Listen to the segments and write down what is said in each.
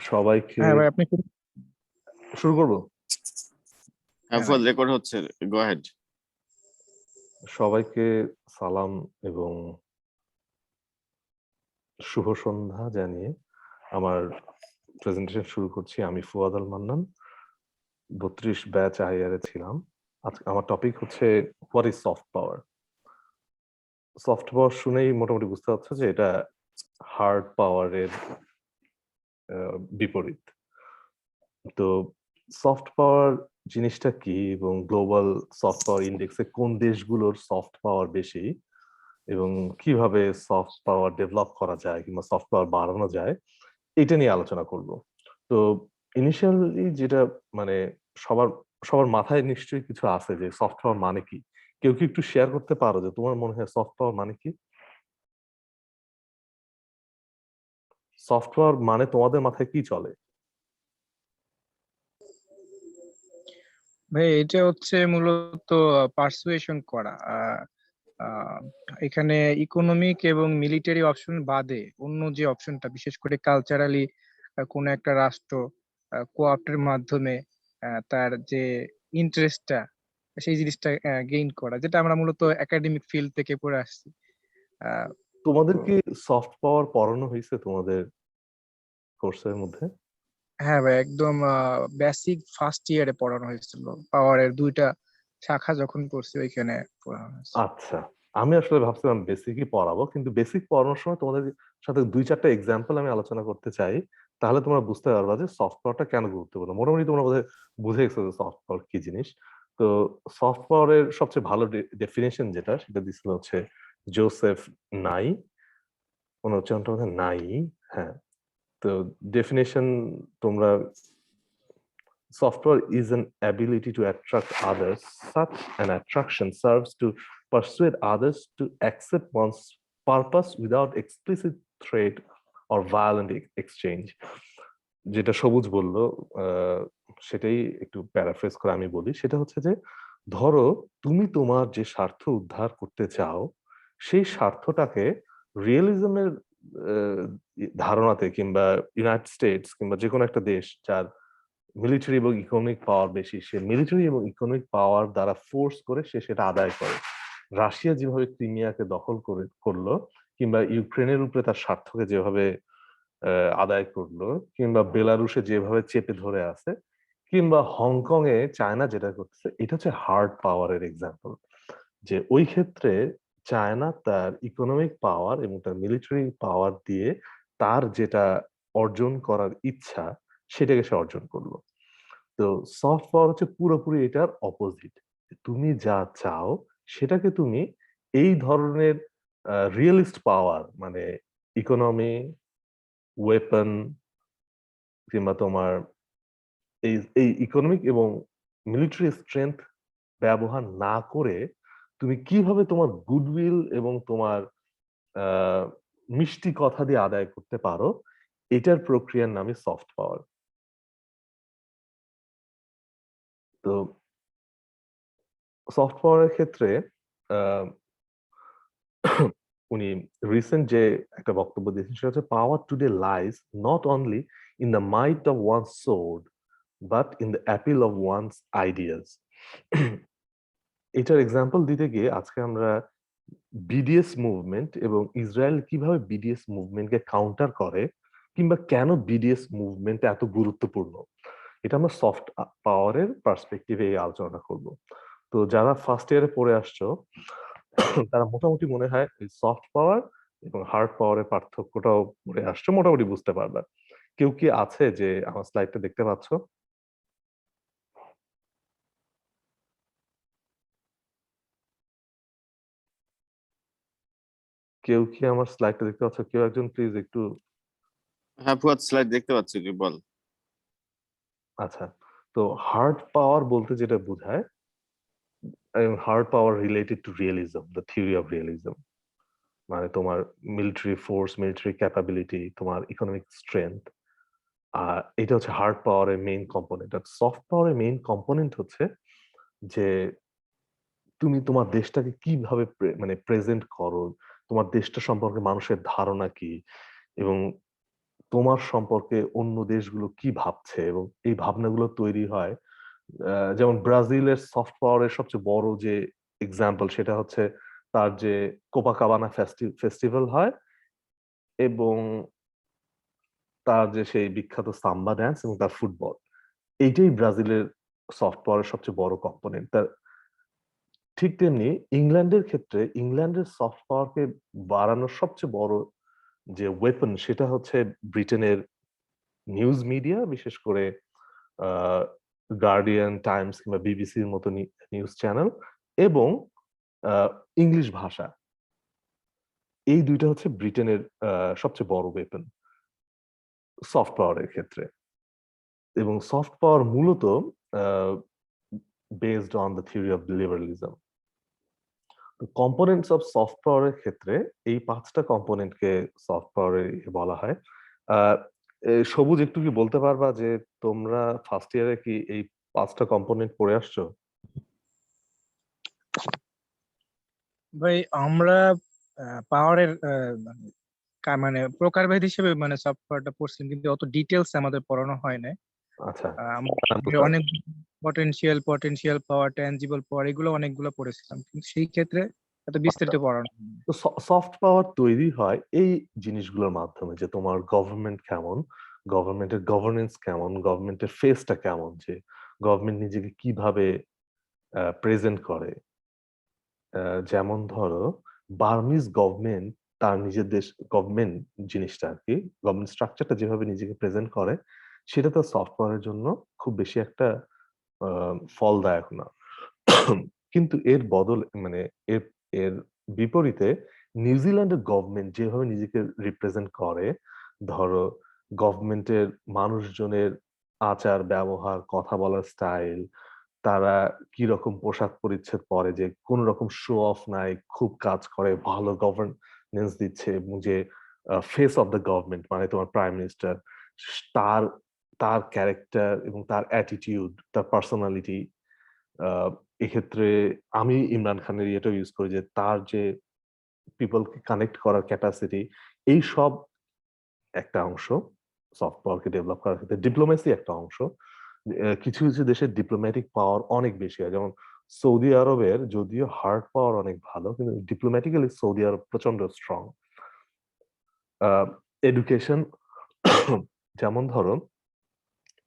সবাইকে হ্যাঁ ভাই, আপনি শুরু করব। হ্যাঁ ভাই। রেকর্ড হচ্ছে, গো হেড। সবাইকে সালাম এবং শুভ সন্ধ্যা জানিয়ে আমার প্রেজেন্টেশন শুরু করছি। আমি ফুয়াদ আল মান্নান, 32 ব্যাচ আইআর এ ছিলাম। আজকে আমার টপিক হচ্ছে what is soft power. Soft power শুনেই মোটামুটি বুঝতে পারছে যে এটা হার্ড পাওয়ারের বিপরীত। তো সফট পাওয়ার জিনিসটা কি এবং গ্লোবাল সফট পাওয়ার ইন্ডেক্সে কোন দেশগুলোর সফট পাওয়ার বেশি এবং কিভাবে সফট পাওয়ার ডেভেলপ করা যায় কিংবা সফট পাওয়ার বাড়ানো যায়, এটা নিয়ে আলোচনা করব। তো ইনিশিয়ালি যেটা মানে সবার সবার মাথায় নিশ্চয়ই কিছু আছে যে সফট পাওয়ার মানে কি। কেউ কি একটু শেয়ার করতে পারো যে তোমার মনে হয় সফট পাওয়ার মানে কি? সফট পাওয়ার মানে তোমাদের মাথায় কি চলে? ভাই, এটা হচ্ছে মূলত পার্সুয়েশন করা। আহ, এখানে ইকোনমিক এবং মিলিটারি অপশন বাদে অন্য যে অপশনটা, বিশেষ করে কালচারালি কোন একটা রাষ্ট্র কোঅপ্টের মাধ্যমে তার যে ইন্টারেস্টটা, সেই জিনিসটা গেইন করা, যেটা আমরা মূলত একাডেমিক ফিল্ড থেকে পড়ে আসছি। তোমাদের তো কি সফট পাওয়ার পড়ানো হয়েছে তোমাদের কোর্সের মধ্যে? হ্যাঁ ভাই, একদম বেসিক ফার্স্ট ইয়ারে পড়ানো হয়েছিল। পাওয়ারের দুইটা শাখা যখন পড়ছি ওইখানে পড়ানো হয়েছে। আচ্ছা, আমি আসলে ভাবছিলাম বেসিকই পড়াবো, কিন্তু বেসিক পড়ানোর সময় তোমাদের সাথে 2-4টা এক্সাম্পল আমি আলোচনা করতে চাই। তাহলে তোমরা বুঝতে পারবা যে সফট পাওয়ারটা কেন গুরুত্বপূর্ণ। মোটামুটি তোমরা বোধহয় বুঝে গেছো যে সফট পাওয়ার কি জিনিস। তো সফট পাওয়ারের সবচেয়ে ভালো ডেফিনেশন যেটা, সেটা দিছিল হচ্ছে জোসেফ নাই, মনে হচ্ছে ওনার মধ্যে নাই। হ্যাঁ, তো ডেফিনেশন তোমরা, software is an ability to attract others. Such an attraction serves to persuade others to accept one's purpose without explicit threat or violent exchange. যেটা সবুজ বললো সেটাই একটু প্যারাফ্রেজ করে আমি বলি। সেটা হচ্ছে যে, ধরো তুমি তোমার যে স্বার্থ উদ্ধার করতে চাও, সেই স্বার্থটাকে রিয়েলিজমের ধারণাতে কিংবা ইউনাইটেড স্টেটস কিংবা যে কোনো একটা দেশ যার মিলিটারি এবং ইকোনমিক পাওয়ার বেশি, সে মিলিটারি এবং ইকোনমিক পাওয়ার দ্বারা ফোর্স করে সে সেটা আদায় করে। রাশিয়া যেভাবে ক্রিমিয়াকে দখল করলো, কিংবা ইউক্রেনের উপরে তার স্বার্থকে যেভাবে আদায় করলো, কিংবা বেলারুশে যেভাবে চেপে ধরে আছে, কিংবা হংকং এ চায়না যেটা করতেছে, এটা হচ্ছে হার্ড পাওয়ারের এক্সাম্পল। যে ওই ক্ষেত্রে চায়না তার ইকোনমিক পাওয়ার এবং তার মিলিটারি পাওয়ার দিয়ে তার যেটা অর্জন করার ইচ্ছা, সেটাকে সে অর্জন করলো। তো সফট পাওয়ার হচ্ছে পুরোপুরি এটার অপোজিট। তুমি যা চাও সেটাকে তুমি এই ধরনের রিয়েলিস্ট পাওয়ার, মানে ইকোনমি, ওয়েপন, কিংবা তোমার এই এই ইকোনমিক এবং মিলিটারি স্ট্রেংথ ব্যবহার না করে তুমি কিভাবে তোমার গুডউইল এবং তোমার মিষ্টি কথা দিয়ে আদায় করতে পারো, এটার প্রক্রিয়ার নামই সফট পাওয়ার। তো সফট পাওয়ারের ক্ষেত্রে উনি রিসেন্ট যে একটা বক্তব্য দিয়েছেন, সেটা হচ্ছে power today lies not only in the might of one sword but in the appeal of one's ideas. এটার এক্সাম্পল দিতে গিয়ে আজকে আমরা বিডিএস মুভমেন্ট এবং ইসরায়েল কিভাবে বিডিএস মুভমেন্টকে কাউন্টার করে, কিংবা কেন বিডিএস মুভমেন্ট এত গুরুত্বপূর্ণ, এটা আমরা সফট পাওয়ারের পার্সপেক্টিভে এই আলোচনা করব। তো যারা ফার্স্ট ইয়ারে পড়ে আসছো, তারা মোটামুটি মনে হয় সফট পাওয়ার এবং হার্ড পাওয়ারের পার্থক্যটাও পড়ে আসছো, মোটামুটি বুঝতে পারবে। কেউ কি আছে যে আমার স্লাইডটা দেখতে পাচ্ছ? কেউ কি আমার স্লাইডটা দেখতে পাচ্ছ? কেউ একজন প্লিজ একটু। হ্যাঁ ফুয়াদ, স্লাইড দেখতে পাচ্ছি, তুই বল। আচ্ছা, তো হার্ড পাওয়ার বলতে যেটা বোঝায়, hard power related to realism, the theory of realism, মানে তোমার মিলিটারি ফোর্স, মিলিটারি ক্যাপাবিলিটি, তোমার ইকোনমিক স্ট্রেংথ। আর এটা হচ্ছে হার্ড পাওয়ারের মেইন কম্পোনেন্ট। আর সফট পাওয়ারের মেইন কম্পোনেন্ট হচ্ছে যে তুমি তোমার দেশটাকে কিভাবে প্রেজেন্ট করো, তোমার দেশটা সম্পর্কে মানুষের ধারণা কি, এবং তোমার সম্পর্কে অন্য দেশগুলো কি ভাবছে, এবং এই ভাবনাগুলো তৈরি হয়। যেমন ব্রাজিলের সফট পাওয়ারের সবচেয়ে বড় যে এক্সাম্পল সেটা হচ্ছে তার যে কোপাকাবানা ফেস্টিভ্যাল হয়, এবং তার যে সেই বিখ্যাত সাম্বা ড্যান্স এবং তার ফুটবল, এইটাই ব্রাজিলের সফট পাওয়ারের সবচেয়ে বড় কম্পোনেন্ট। তার ঠিক তেমনি ইংল্যান্ডের ক্ষেত্রে ইংল্যান্ডের সফট পাওয়ারকে বাড়ানোর সবচেয়ে বড় যে ওয়েপন সেটা হচ্ছে ব্রিটেনের নিউজ মিডিয়া, বিশেষ করে গার্ডিয়ান, টাইমস কিংবা বিবিসির মতো নিউজ চ্যানেল, এবং ইংলিশ ভাষা। এই দুইটা হচ্ছে ব্রিটেনের সবচেয়ে বড় ওয়েপন সফট পাওয়ারের ক্ষেত্রে। এবং সফট পাওয়ার মূলত based on the theory of liberalism. Components of soft পাওয়ারের ক্ষেত্রে এই 5টা কম্পোনেন্টকে সফট পাওয়ারে বলা হয়। সবুজ, একটু কি বলতে পারবা যে তোমরা ফার্স্ট ইয়ারে কি এই 5টা কম্পোনেন্ট পড়ে আসছো? ভাই আমরা পাওয়ারের মানে প্রকারভেদ হিসেবে মানে সফটওয়্যারটা পড়ছিলাম, কিন্তু অত ডিটেলস আমাদের পড়ানো হয় না। আচ্ছা, আমরা অনেক পটেনশিয়াল পাওয়ার, ট্যানজিবল পাওয়ার, এগুলো অনেকগুলো পড়েছিলাম, কিন্তু সেই ক্ষেত্রে এত বিস্তারিত পড়ানো হয়নি। তো সফট পাওয়ার তৈরি হয় এই জিনিসগুলোর মাধ্যমে, যে তোমার গভর্নমেন্ট কেমন, গভর্নমেন্টের গভর্নেন্স কেমন, গভর্নমেন্টের ফেসটা কেমন, যে গভর্নমেন্ট নিজেকে কিভাবে প্রেজেন্ট করে। যেমন ধরো বার্মিজ গভর্নমেন্ট তার নিজের দেশ গভর্নমেন্ট জিনিসটা আর কি, গভর্নমেন্ট স্ট্রাকচারটা যেভাবে নিজেকে প্রেজেন্ট করে সেটা তো সফট পাওয়ারের জন্য খুব বেশি একটা ফলদায়ক না। কিন্তু এর বদল মানে এর এর বিপরীতে নিউজিল্যান্ডের গভর্নমেন্ট যেভাবে নিজেকে রিপ্রেজেন্ট করে, ধরো গভর্নমেন্টের মানুষজনের আচার ব্যবহার, কথা বলার স্টাইল, তারা কি রকম পোশাক পরিচ্ছদ পরে, যে কোন রকম শো অফ নাই, খুব কাজ করে, ভালো গভর্নেন্স দিচ্ছে, এবং যে ফেস অফ দ্য গভর্নমেন্ট মানে তোমার প্রাইম মিনিস্টার, তার তার ক্যারেক্টার এবং তার অ্যাটিটিউড, তার পার্সোনালিটি। এক্ষেত্রে আমি ইমরান খানের ইয়েটা ইউজ করি, যে তার যে পিপলকে কানেক্ট করার ক্যাপাসিটি, এই সব একটা অংশ সফট পাওয়ারকে ডেভেলপ করার ক্ষেত্রে। ডিপ্লোমেসি একটা অংশ। কিছু কিছু দেশের ডিপ্লোম্যাটিক পাওয়ার অনেক বেশি হয়, যেমন সৌদি আরবের যদিও হার্ড পাওয়ার অনেক ভালো, কিন্তু ডিপ্লোম্যাটিক্যালি সৌদি আরব প্রচন্ড স্ট্রং। এডুকেশন, যেমন ধরো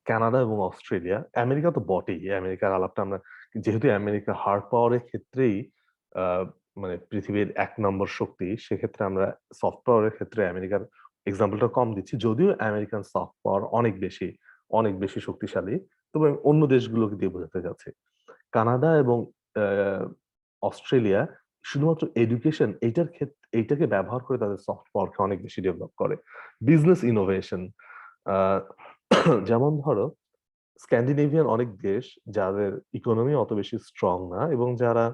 কানাডা এবং অস্ট্রেলিয়া, আমেরিকা তো বটেই, আমেরিকার আলাপটা আমরা, যেহেতু আমেরিকা হার্ড পাওয়ারের ক্ষেত্রেই মানে পৃথিবীর 1 নম্বর শক্তি, সেক্ষেত্রে আমরা সফট পাওয়ারের ক্ষেত্রে আমেরিকার এক্সাম্পলটা কম দিচ্ছি, যদিও আমেরিকান সফট পাওয়ার অনেক বেশি শক্তিশালী। তবে আমি অন্য দেশগুলোকে দিয়ে বোঝাতে যাচ্ছি। কানাডা এবং অস্ট্রেলিয়া শুধুমাত্র এডুকেশন এইটাকে ব্যবহার করে তাদের সফট পাওয়ারকে অনেক বেশি ডেভেলপ করে। বিজনেস ইনোভেশন, যেমন ধরো স্ক্যান্ডিনেভিয়ান অনেক দেশ যাদের ইকোনমি অত বেশি স্ট্রং না, এবং যারা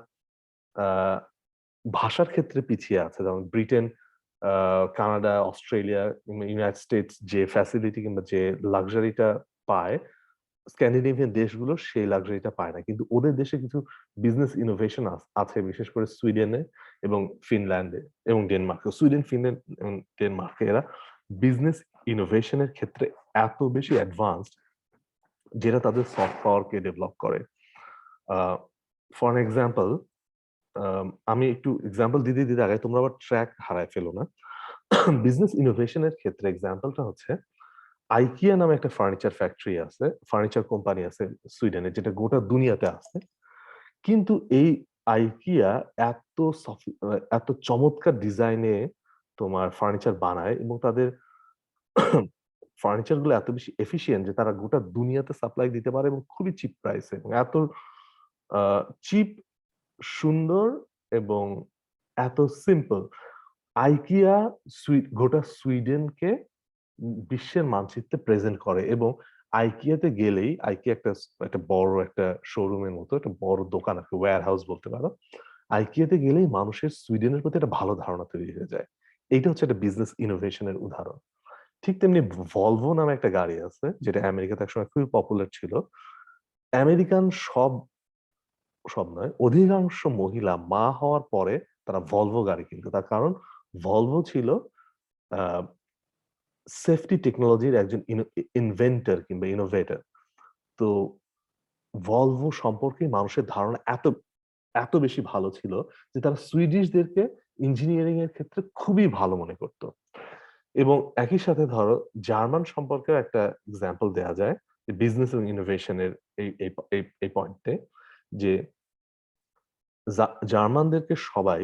ভাষার ক্ষেত্রে পিছিয়ে আছে, যেমন Britain, Canada, Australia, United states যে ফ্যাসিলিটি কিংবা যে লাক্সারিটা পায়, স্ক্যান্ডিনেভিয়ান দেশগুলো সেই লাক্সারিটা পায় না। কিন্তু ওদের দেশে কিছু বিজনেস ইনোভেশন আছে, বিশেষ করে সুইডেনে এবং ফিনল্যান্ডে এবং ডেনমার্কে। সুইডেন, ফিনল্যান্ড এবং ডেনমার্কে এরা বিজনেস ইনোভেশনের ক্ষেত্রে এত বেশি অ্যাডভান্সড, যেটা তাদের সফট পাওয়ারকে ডেভেলপ করে। ফর এক্সাম্পল, আমি একটু এক্সাম্পল দিতে দিতে আগে তোমরা আবার ট্র্যাক হারায় ফেলো না। বিজনেস ইনোভেশনের ক্ষেত্রে এক্সাম্পলটা হচ্ছে আইকিয়া নামে একটা ফার্নিচার ফ্যাক্টরি আছে, ফার্নিচার কোম্পানি আছে সুইডেনে, যেটা গোটা দুনিয়াতে আছে। কিন্তু এই আইকিয়া এত চমৎকার ডিজাইনে তোমার ফার্নিচার বানায়, এবং তাদের ফার্নিচার গুলো এত বেশি এফিশিয়েন্ট যে তারা গোটা দুনিয়াতে সাপ্লাই দিতে পারে, এবং খুবই চিপ প্রাইসে, এবং এত চিপ, সুন্দর, এবং এত সিম্পল। আইকিয়া গোটা সুইডেনকে বিশ্বের মানচিত্রে প্রেজেন্ট করে, এবং আইকিয়াতে গেলেই, আইকিয়া একটা বড় একটা শোরুমের মতো একটা বড় দোকান, একটা ওয়্যার হাউস বলতে পারো। আইকিয়াতে গেলেই মানুষের সুইডেনের প্রতি একটা ভালো ধারণা তৈরি হয়ে যায়। এইটা হচ্ছে একটা বিজনেস ইনোভেশনের উদাহরণ। ঠিক তেমনি ভলভো নামে একটা গাড়ি আছে, যেটা আমেরিকাতে একসময় খুবই পপুলার ছিল। আমেরিকান সব সব নয়, অধিকাংশ মহিলা মা হওয়ার পরে তারা ভলভো গাড়ি কিনতো। তার কারণ ভলভো ছিল সেফটি টেকনোলজির একজন ইনভেন্টর কিংবা ইনোভেটর। তো ভলভো সম্পর্কে মানুষের ধারণা এত এত বেশি ভালো ছিল যে তারা সুইডিশদেরকে ইঞ্জিনিয়ারিং এর ক্ষেত্রে খুবই ভালো মনে করতো। এবং একই সাথে ধরো জার্মান সম্পর্কেও একটা এক্সাম্পল দেওয়া যায় যে বিজনেস এবং ইনোভেশনের এই পয়েন্টে, যে জার্মানদেরকে সবাই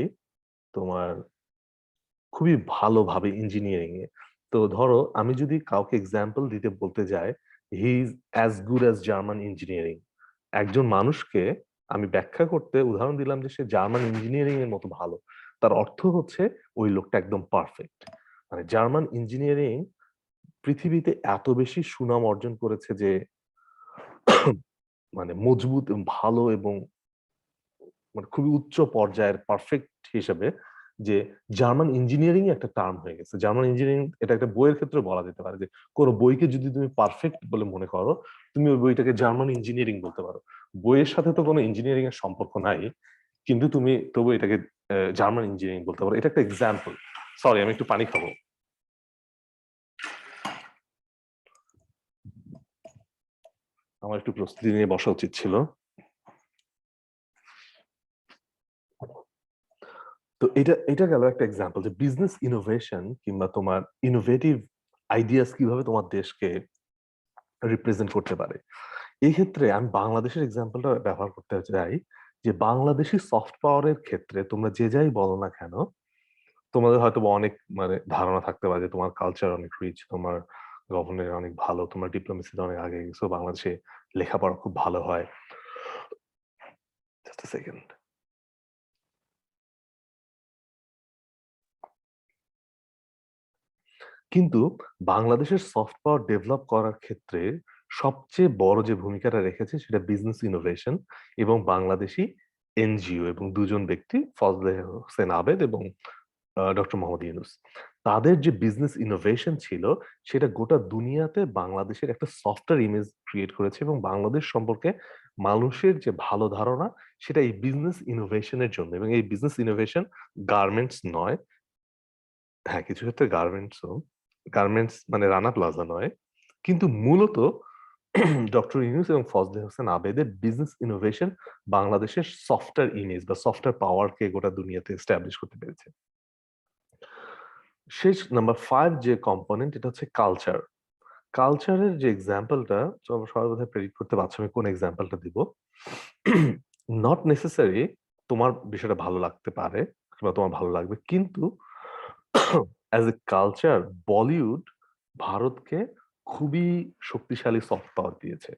তোমার খুবই ভালোভাবে ইঞ্জিনিয়ারিং এ। তো ধরো আমি যদি কাউকে এক্সাম্পল দিতে বলতে যাই, he is as good as German engineering, একজন মানুষকে আমি ব্যাখ্যা করতে উদাহরণ দিলাম যে সে জার্মান ইঞ্জিনিয়ারিং এর মতো ভালো, তার অর্থ হচ্ছে ওই লোকটা একদম পারফেক্ট। মানে জার্মান ইঞ্জিনিয়ারিং পৃথিবীতে এত বেশি সুনাম অর্জন করেছে যে মানে মজবুত এবং ভালো এবং মানে খুবই উচ্চ পর্যায়ের পারফেক্ট হিসেবে, যে জার্মান ইঞ্জিনিয়ারিং একটা টার্ম হয়ে গেছে। জার্মান ইঞ্জিনিয়ারিং এটা একটা বইয়ের ক্ষেত্রে বলা যেতে পারে যে কোনো বইকে যদি তুমি পারফেক্ট বলে মনে করো, তুমি ওই বইটাকে জার্মান ইঞ্জিনিয়ারিং বলতে পারো। বইয়ের সাথে তো কোনো ইঞ্জিনিয়ারিং এর সম্পর্ক নাই, কিন্তু তুমি তবু এটাকে জার্মান ইঞ্জিনিয়ারিং বলতে পারো। এটা একটা এক্সাম্পল। সরি, আমি একটু পানি খাবো। আমার একটু প্রস্তুতি নিয়ে বসা উচিত ছিল। তো এটা এটা গেল একটা এক্সাম্পল যে বিজনেস ইনোভেশন কিংবা তোমার ইনোভেটিভ আইডিয়াস কিভাবে তোমার দেশকে রিপ্রেজেন্ট করতে পারে। এই ক্ষেত্রে আমি বাংলাদেশের এক্সাম্পলটা ব্যবহার করতে চাই, যে বাংলাদেশি সফট পাওয়ারের ক্ষেত্রে তোমরা যে যাই বলো না কেন, তোমাদের হয়তো অনেক মানে ধারণা থাকতে পারে যে তোমার কালচার অনেক রিচ, তোমার গভর্নর অনেক ভালো, তোমার ডিপ্লোমেসিতে অনেক আগে গেছো, বাংলাদেশে লেখাপড়া খুব ভালো হয়। জাস্ট আ সেকেন্ড। কিন্তু বাংলাদেশের সফট পাওয়ার ডেভেলপ করার ক্ষেত্রে সবচেয়ে বড় যে ভূমিকাটা রেখেছে সেটা বিজনেস ইনোভেশন এবং বাংলাদেশি এনজিও এবং দুজন ব্যক্তি, ফজলে হোসেন আবেদ এবং ডক্টর মোহাম্মদ ইউনুস। তাদের যে বিজনেস ইনোভেশন ছিল সেটা গোটা দুনিয়াতে বাংলাদেশের একটা সফটওয়্যার ইমেজ ক্রিয়েট করেছে, এবং বাংলাদেশ সম্পর্কে মানুষের যে ভালো ধারণা সেটা এই বিজনেস ইনোভেশনের জন্য। এবং এই বিজনেস ইনোভেশন গার্মেন্টস নয়, হ্যাঁ কিছু ক্ষেত্রে গার্মেন্টসও, গার্মেন্টস মানে রানা প্লাজা নয়, কিন্তু মূলত ডক্টর ইউনুস এবং ফজলে হোসেন আবেদের বিজনেস ইনোভেশন বাংলাদেশের সফটওয়্যার ইমেজ বা সফটওয়্যার পাওয়ারকে গোটা দুনিয়াতে এস্টাবলিশ করতে পেরেছে। শেষ নাম্বার 5 যে কম্পোনেন্ট, এটা হচ্ছে কালচার। কালচারের যে এক্সাম্পলটা সবাই বোধহয় প্রেডিক্ট করতে পারছো আমি কোন এক্সাম্পলটা দিব। নট নেসেসারি তোমার বিষয়টা ভালো লাগতে পারে কিংবা তোমার ভালো লাগবে, কিন্তু অ্যাজ এ কালচার বলিউড ভারতকে খুবই শক্তিশালী সফট পাওয়ার দিয়েছে।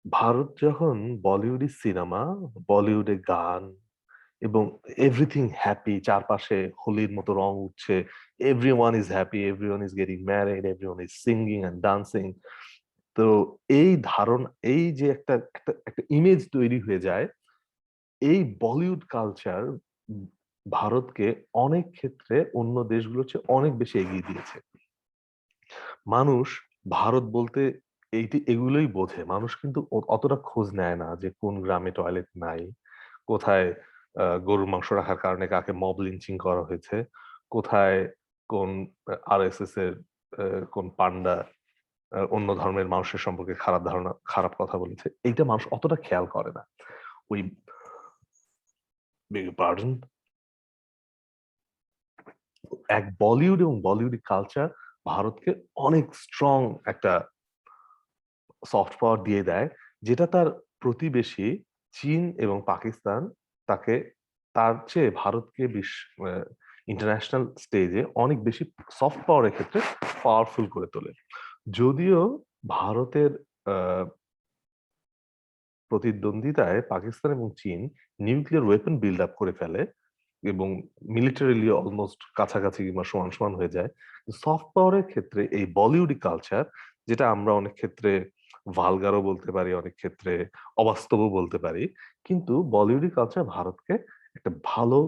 ভারত যখন বলিউডি সিনেমা, বলিউডে গান এবং এভরিথিং হ্যাপি, চারপাশে হোলির মতো রং উঠছে, everyone is happy, everyone is getting married, everyone is singing and dancing. তো এই ধারণা, এই যে একটা একটা ইমেজ তৈরি হয়ে যায়, এই বলিউড কালচার ভারতকে অনেক ক্ষেত্রে অন্য দেশগুলোর চেয়ে অনেক বেশি এগিয়ে দিয়েছে। মানুষ ভারত বলতে এগুলোই বোঝে। মানুষ কিন্তু অতটা খোঁজ নেয় না যে কোন গ্রামে টয়লেট নাই, কোথায় গরুর মাংস রাখার কারণে কাকে মব লিঞ্চিং করা হয়েছে, কোথায় কোন আরএসএস এর কোন পান্ডা অন্য ধর্মের মানুষের সম্পর্কে খারাপ কথা বলেছে। এইটা মানুষ অতটা খেয়াল করে না। ওই পার্ডন, এক বলিউড এবং বলিউডি কালচার ভারতকে অনেক স্ট্রং একটা সফট পাওয়ার দিয়ে দেয়, যেটা তার প্রতিবেশী চীন এবং পাকিস্তান তাকে তার চেয়ে ভারতকে ইন্টারন্যাশনাল স্টেজে অনেক বেশি সফট পাওয়ারের ক্ষেত্রে পাওয়ারফুল করে তোলে। যদিও ভারতের প্রতিদ্বন্দ্বিতায় পাকিস্তান এবং চীন নিউক্লিয়ার ওয়েপন বিল্ড আপ করে ফেলে এবং মিলিটারিলি অলমোস্ট কাছাকাছি কিংবা সমান সমান হয়ে যায়, সফট পাওয়ারের ক্ষেত্রে এই বলিউডি কালচার, যেটা আমরা অনেক ক্ষেত্রে ভালগারও বলতে পারি, অনেক ক্ষেত্রে অবাস্তবও বলতে পারি, কিন্তু বলিউডি কালচার ভারতকে একটা ভালো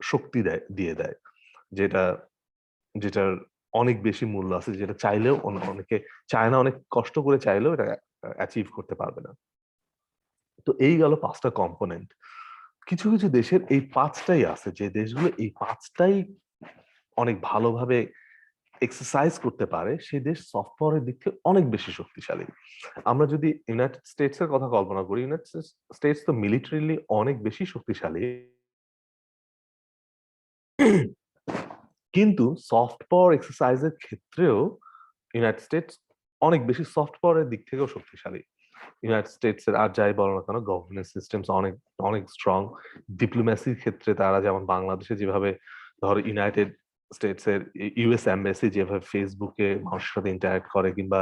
শক্তি দিয়ে দেয়, যেটা যেটার অনেক বেশি মূল্য আছে, যেটা চাইলেও অনেকে চায় না, অনেক কষ্ট করে চাইলেও এটা অ্যাচিভ করতে পারবে না। তো এই গেল 5টা কম্পোনেন্ট। কিছু কিছু দেশের এই 5টাই আছে, যে দেশগুলো এই 5টাই অনেক ভালোভাবে এক্সারসাইজ করতে পারে সে দেশ সফট পাওয়ারের দিক থেকে অনেক বেশি শক্তিশালী। আমরা যদি ইউনাইটেড স্টেটস এর কথা কল্পনা করি, ইউনাইটেড স্টেটস তো মিলিটারিলি অনেক বেশি শক্তিশালী, কিন্তু সফট পাওয়ার এক্সারসাইজের ক্ষেত্রেও ইউনাইটেড স্টেটস অনেক বেশি সফট পাওয়ারের দিক থেকেও শক্তিশালী। ইউনাইটেড স্টেটস এর আর যাই বলো না কেন গভর্নেন্স সিস্টেমস অনেক অনেক স্ট্রং। ডিপ্লোম্যাসির ক্ষেত্রে তারা যেমন বাংলাদেশে যেভাবে ধরো ইউনাইটেড স্টেটস এর ইউএস এম্বাসি যেভাবে ফেসবুকে মানুষের সাথে ইন্টারঅ্যাক্ট করে, কিংবা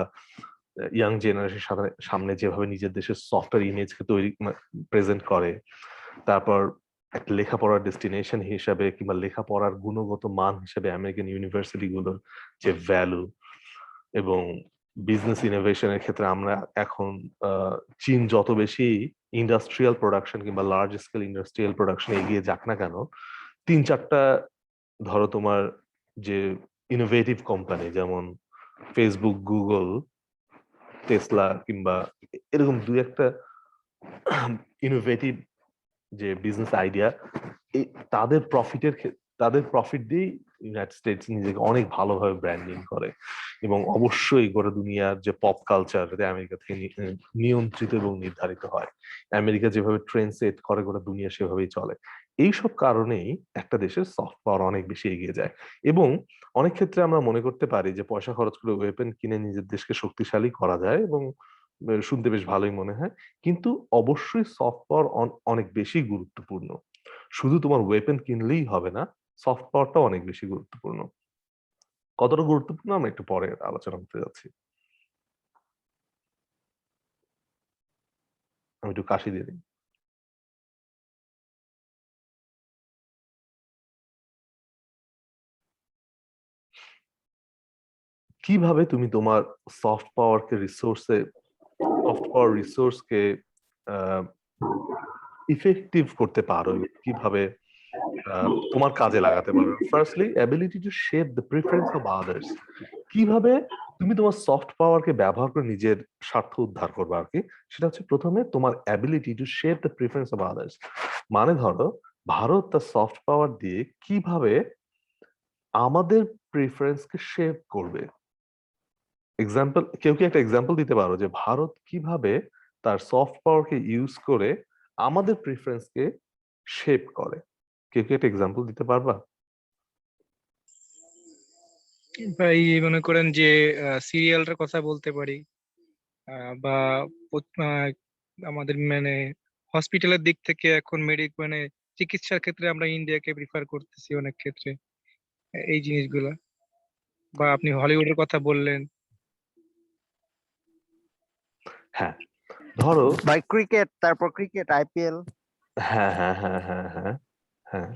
ইয়াং জেনারেশনের সাথে সামনে যেভাবে নিজের দেশের সফটওয়্যার ইমেজকে তৈরি প্রেজেন্ট করে, তারপর একটা লেখাপড়ার ডেস্টিনেশন হিসেবে কিংবা লেখাপড়ার গুণগত মান হিসেবে আমেরিকান ইউনিভার্সিটি গুলোর যে ভ্যালু, এবং বিজনেস ইনোভেশনের ক্ষেত্রে আমরা এখন চীন যত বেশি ইন্ডাস্ট্রিয়াল প্রোডাকশন কিংবা লার্জ স্কেল ইন্ডাস্ট্রিয়াল প্রোডাকশন এগিয়ে যাক না কেন, 3-4টা ধরো তোমার যে ইনোভেটিভ কোম্পানি যেমন ফেসবুক, গুগল, টেসলা কিংবা এরকম 2-একটা ইনোভেটিভ যে বিজনেস আইডিয়া, তাদের প্রফিট দিয়ে ইউনাইটেড স্টেটস নিজেকে অনেক ভালোভাবে ব্র্যান্ডিং করে, এবং অবশ্যই গোটা দুনিয়ার যে পপ কালচার আমেরিকা থেকে নিয়ন্ত্রিত এবং নির্ধারিত হয়। আমেরিকা যেভাবে ট্রেন্ড সেট করে গোটা দুনিয়া সেভাবেই চলে। এইসব কারণেই একটা দেশের সফট পাওয়ার অনেক বেশি এগিয়ে যায়, এবং অনেক ক্ষেত্রে আমরা মনে করতে পারি যে পয়সা খরচ করে ওয়েপেন কিনে নিজের দেশকে শক্তিশালী করা যায়, এবং শুনতে বেশ ভালোই মনে হয়, কিন্তু অবশ্যই সফট পাওয়ার অনেক বেশি গুরুত্বপূর্ণ। শুধু তোমার ওয়েপেন কিনলেই হবে না, সফট পাওয়ারটাও অনেক বেশি গুরুত্বপূর্ণ। কতটা গুরুত্বপূর্ণ আমরা একটু পরে আলোচনা করতে যাচ্ছি। আমি একটু কাশি দিয়ে দিই। কিভাবে তুমি তোমার সফট পাওয়ারকে রিসোর্সকে ইফেক্টিভ করতে পারো, কিভাবে তোমার কাজে লাগাতে পারো? Firstly ability to shape the preference of others. কিভাবে তুমি তোমার সফট পাওয়ারকে ব্যবহার করে নিজের স্বার্থ উদ্ধার করবে আর কি, সেটা হচ্ছে প্রথমে তোমার ability to shape the preference of others. মানে ধরো ভারত তার সফট পাওয়ার দিয়ে কিভাবে আমাদের প্রিফারেন্সকে শেপ করবে। কেউ কি একটা এক্সাম্পল দিতে পারো যে ভারত কিভাবে তার সফট পাওয়ারকে ইউজ করে আমাদের প্রিফারেন্সকে শেপ করে? কেউ কি একটা এক্সাম্পল দিতে পারবা? ভাই মনে করেন যে সিরিয়ালটার কথা বলতে পারি, বা আমাদের মানে হসপিটালের দিক থেকে এখন মানে চিকিৎসার ক্ষেত্রে আমরা ইন্ডিয়াকে প্রিফার করতেছি অনেক ক্ষেত্রে, এই জিনিসগুলা। বা আপনি হলিউডের কথা বললেন। হ্যাঁ, ধরো ভাই ক্রিকেট, তারপর ক্রিকেট আইপিএল। হ্যাঁ হ্যাঁ হ্যাঁ হ্যাঁ হ্যাঁ হ্যাঁ,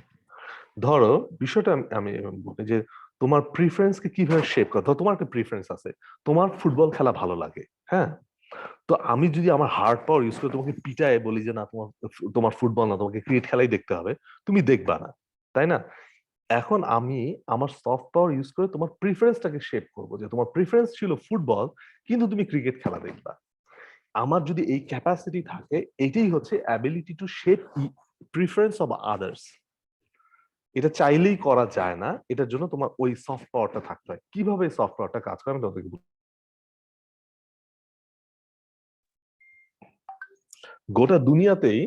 ধরো বিষয়টা আমি বলি যে তোমার প্রিফারেন্সকে কিভাবে শেপ করা। ধরো তোমার একটা প্রিফারেন্স আছে, তোমার ফুটবল খেলা ভালো লাগে, হ্যাঁ, তো আমি যদি আমার হার্ড পাওয়ার ইউজ করে তোমাকে পিটায় বলি যে না তোমার তোমার ফুটবল না, তোমাকে ক্রিকেট খেলাই দেখতে হবে, তুমি দেখবা না, তাই না? এখন আমি আমার সফট পাওয়ার ইউজ করে তোমার প্রিফারেন্সটাকে শেপ করবো, যে তোমার প্রিফারেন্স ছিল ফুটবল কিন্তু তুমি ক্রিকেট খেলা দেখবা। আমার যদি এই ক্যাপাসিটি থাকে, এটাই হচ্ছে ability to shape preference of others. এটা চাইলেই করা যায় না, এটার জন্য তোমার ওই সফট পাওয়ারটা থাকতে হয়। কিভাবে সফট পাওয়ারটা কাজ করে আমি তোমাদেরকে বলি। গোটা দুনিয়াতেই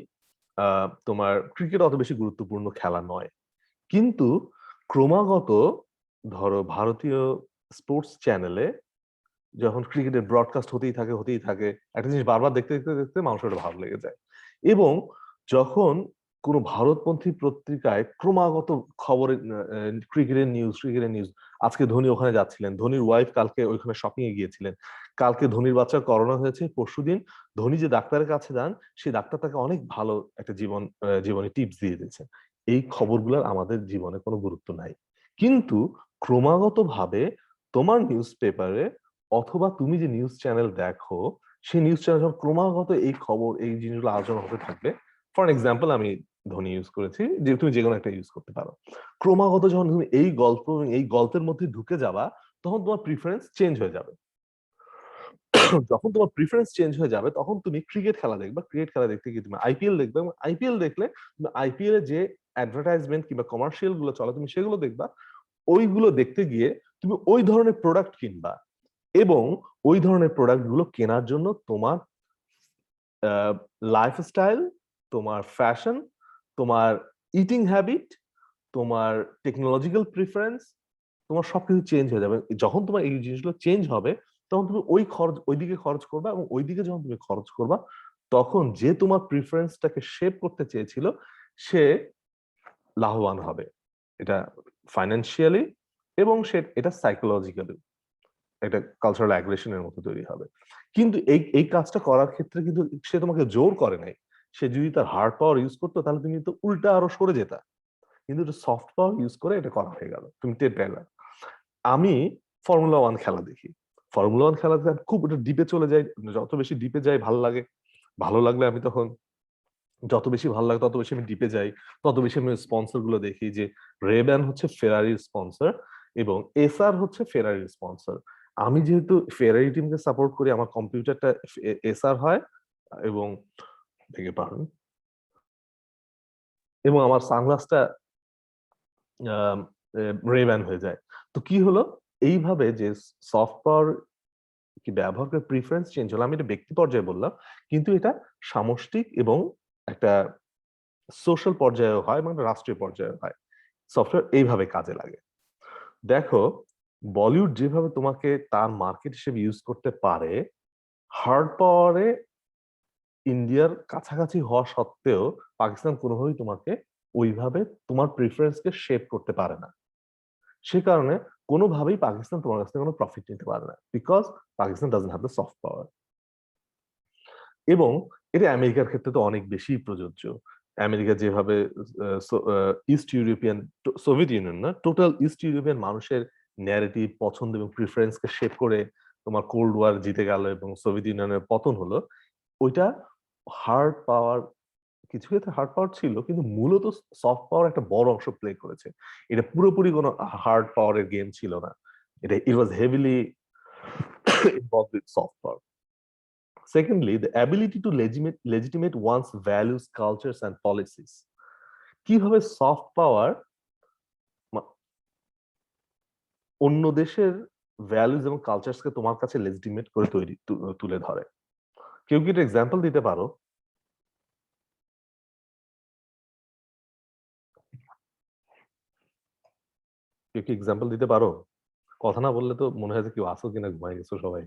তোমার ক্রিকেট অত বেশি গুরুত্বপূর্ণ খেলা নয়, কিন্তু ক্রমাগত ধরো ভারতীয় স্পোর্টস চ্যানেলে যখন ক্রিকেটের ব্রডকাস্ট হতেই থাকে, একটা জিনিস বারবার দেখতে দেখতে দেখতে মানুষের ভালো লেগে যায়। এবং যখন কোন ভারতপন্থী পত্রিকায় ক্রমাগত খবরে ক্রিকেটের নিউজ, আজকে ধোনি ওখানে যাচ্ছিলেন, ধোনির ওয়াইফ কালকে ওইখানে শপিং এ গিয়েছিলেন, কালকে ধোনির বাচ্চার করোনা হয়েছে, পরশুদিন ধোনি যে ডাক্তারের কাছে যান সেই ডাক্তার তাকে অনেক ভালো একটা জীবনে টিপস দিয়ে দিয়েছেন। এই খবরগুলোর আমাদের জীবনে কোনো গুরুত্ব নাই, কিন্তু ক্রমাগত ভাবে তোমার নিউজ পেপারে অথবা তুমি যে নিউজ চ্যানেল দেখো সেই নিউজ চ্যানেল যখন ক্রমাগত এই খবর এই জিনিসগুলো আলোচনা হতে থাকবে, ফর এক্সাম্পল আমি ধোনি ইউজ করেছি, যে তুমি যে কোনো একটা ইউজ করতে পারো, ক্রমাগত যখন তুমি এই গল্প এই গল্পের মধ্যে ঢুকে যাবা তখন তোমার প্রিফারেন্স চেঞ্জ হয়ে যাবে। যখন তোমার প্রিফারেন্স চেঞ্জ হয়ে যাবে তখন তুমি ক্রিকেট খেলা দেখবা, ক্রিকেট খেলা দেখতে গিয়ে তুমি আইপিএল দেখবে, এবং আইপিএল দেখলে তুমি আইপিএল এ যে অ্যাডভার্টাইজমেন্ট কিংবা কমার্শিয়াল গুলো চলে তুমি সেগুলো দেখবা। ওইগুলো দেখতে গিয়ে তুমি ওই ধরনের প্রোডাক্ট কিনবা এবং ওই ধরনের প্রোডাক্ট গুলো কেনার জন্য তোমার লাইফস্টাইল, তোমার ফ্যাশন, তোমার ইটিং হ্যাবিট, তোমার টেকনোলজিক্যাল প্রিফারেন্স, তোমার সবকিছু চেঞ্জ হয়ে যাবে। যখন তোমার এই জিনিসগুলো চেঞ্জ হবে তখন তুমি ওইদিকে খরচ করবা, এবং ওইদিকে যখন তুমি খরচ করবা তখন যে তোমার প্রিফারেন্সটাকে শেপ করতে চেয়েছিল সে লাভবান হবে, এটা ফাইন্যান্সিয়ালি এবং এটা সাইকোলজিক্যালি, এটা কালচারাল অ্যাগ্রেশনের মতো তৈরি হবে। কিন্তু এই কাজটা করার ক্ষেত্রে কিন্তু সে তোমাকে জোর করে নাই। সে যদি তার হার্ড পাওয়ার ইউজ করতো তাহলে তুমি তো উল্টা আরো সরে যেতা, কিন্তু এটা সফট পাওয়ার ইউজ করে এটা করা হয়ে গেল, তুমি টের পেলে। আমি ফর্মুলা 1 খেলা দেখি, ফর্মুলা 1 খেলাতে আমি খুব এটা ডিপে চলে যাই, যত বেশি ডিপে যাই ভালো লাগে, ভালো লাগলে আমি তখন যত বেশি ভালো লাগে তত বেশি আমি ডিপে যাই, তত বেশি আমি স্পন্সর গুলো দেখি যে রেব্যান হচ্ছে ফেরারির স্পন্সর এবং এসআর হচ্ছে ফেরারির স্পন্সর। আমি যেহেতু ফেরারি টিমকে সাপোর্ট করি, আমার কম্পিউটারটা এসআর হয় এবং ভেঙে পারেন, এবং আমার সানগ্লাসটা রেব্যান হয়ে যায়। তো কি হলো, এইভাবে যে সফট পাওয়ার কি ব্যবহার করে প্রিফারেন্স চেঞ্জ হলো, আমি এটা ব্যক্তি পর্যায়ে বললাম, কিন্তু এটা সামষ্টিক এবং একটা সোশ্যাল পর্যায়েও হয় এবং রাষ্ট্রীয় পর্যায়েও হয়। সফটওয়্যার এইভাবে কাজে লাগে। দেখো, বলিউড যেভাবে তোমাকে তার মার্কেট হিসেবে ইউজ করতে পারে, হার্ড পাওয়ারে ইন্ডিয়ার কাছাকাছি হওয়া সত্ত্বেও পাকিস্তান কোনোভাবেই তোমাকে ওইভাবে তোমার প্রিফারেন্সকে শেপ করতে পারে না। সে কারণে কোনোভাবেই পাকিস্তান তোমার কাছ থেকে কোনো প্রফিট নিতে পারে না, because Pakistan doesn't have the soft power. এবং এটা আমেরিকার ক্ষেত্রে তো অনেক বেশি প্রযোজ্য। আমেরিকা যেভাবে ইস্ট ইউরোপিয়ান, সোভিয়েত ইউনিয়ন না, টোটাল ইস্ট ইউরোপিয়ান মানুষের ন্যারেটিভ, পছন্দ এবং প্রিফারেন্সকে শেপ করে তোমার কোল্ড ওয়ার জিতে গেল এবং সোভিয়েত ইউনিয়নের পতন হলো, ওইটা হার্ড পাওয়ার, কিছু ক্ষেত্রে হার্ড পাওয়ার ছিল কিন্তু মূলত সফট পাওয়ার একটা বড় অংশ প্লে করেছে। এটা পুরোপুরি কোনো হার্ড পাওয়ারের গেম ছিল না, এটা ইট ওয়াজ heavily involved with soft power. Secondly, the ability to legitimate one's values, cultures and policies. কিভাবে সফট পাওয়ার অন্য দেশের ভ্যালুজ এবং কালচারসকে তোমার কাছে লেজিটিমেট করে তুলে ধরে। কেউ কি একটা এক্সাম্পল দিতে পারো? কেউ কি এক্সাম্পল দিতে পারো? কথা না বললে তো মনে হয় যে কেউ আসো কিনা, ঘুমাই গেছো সবাই।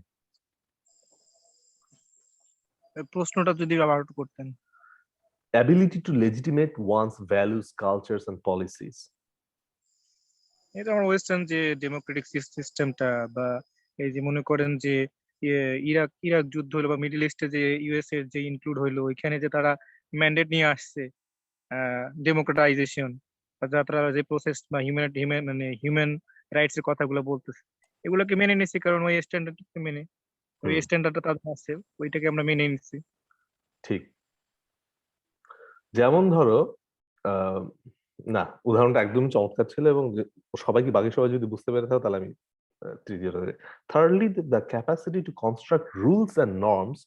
প্রশ্নটা যদি আবার একটু করতেন। Ability to legitimate one's values, cultures and policies. এটা আমার ওয়েস্টার্ন যে ডেমোক্রেটিক সিস্টেমটা, বা এই যে মনে করেন যে ইরাক ইরাক যুদ্ধ হলো বা মিডল ইস্টে যে ইউএস এর যে ইনক্লুড হইলো, ওইখানে যে তারা ম্যান্ডেট নিয়ে আসছে ডেমোক্রেটাইজেশন, তারা যে প্রসেস বা হিউম্যান রাইটস এর কথাগুলো বলতেছে, এগুলোকে মেনে নিচ্ছি কারণ ওই স্ট্যান্ডার্ডকে মেনে, ওই স্ট্যান্ডার্ডটা তাদের আছে, ওইটাকে আমরা মেনে নিচ্ছি। ঠিক, যেমন ধরো না, উদাহরণটা একদম চমৎকার ছিল এবং সবাইকে, বাকি সবাই যদি বুঝতে পেরে থাকো তাহলে আমি তৃতীয়টা। Thirdly, the capacity to construct rules and norms.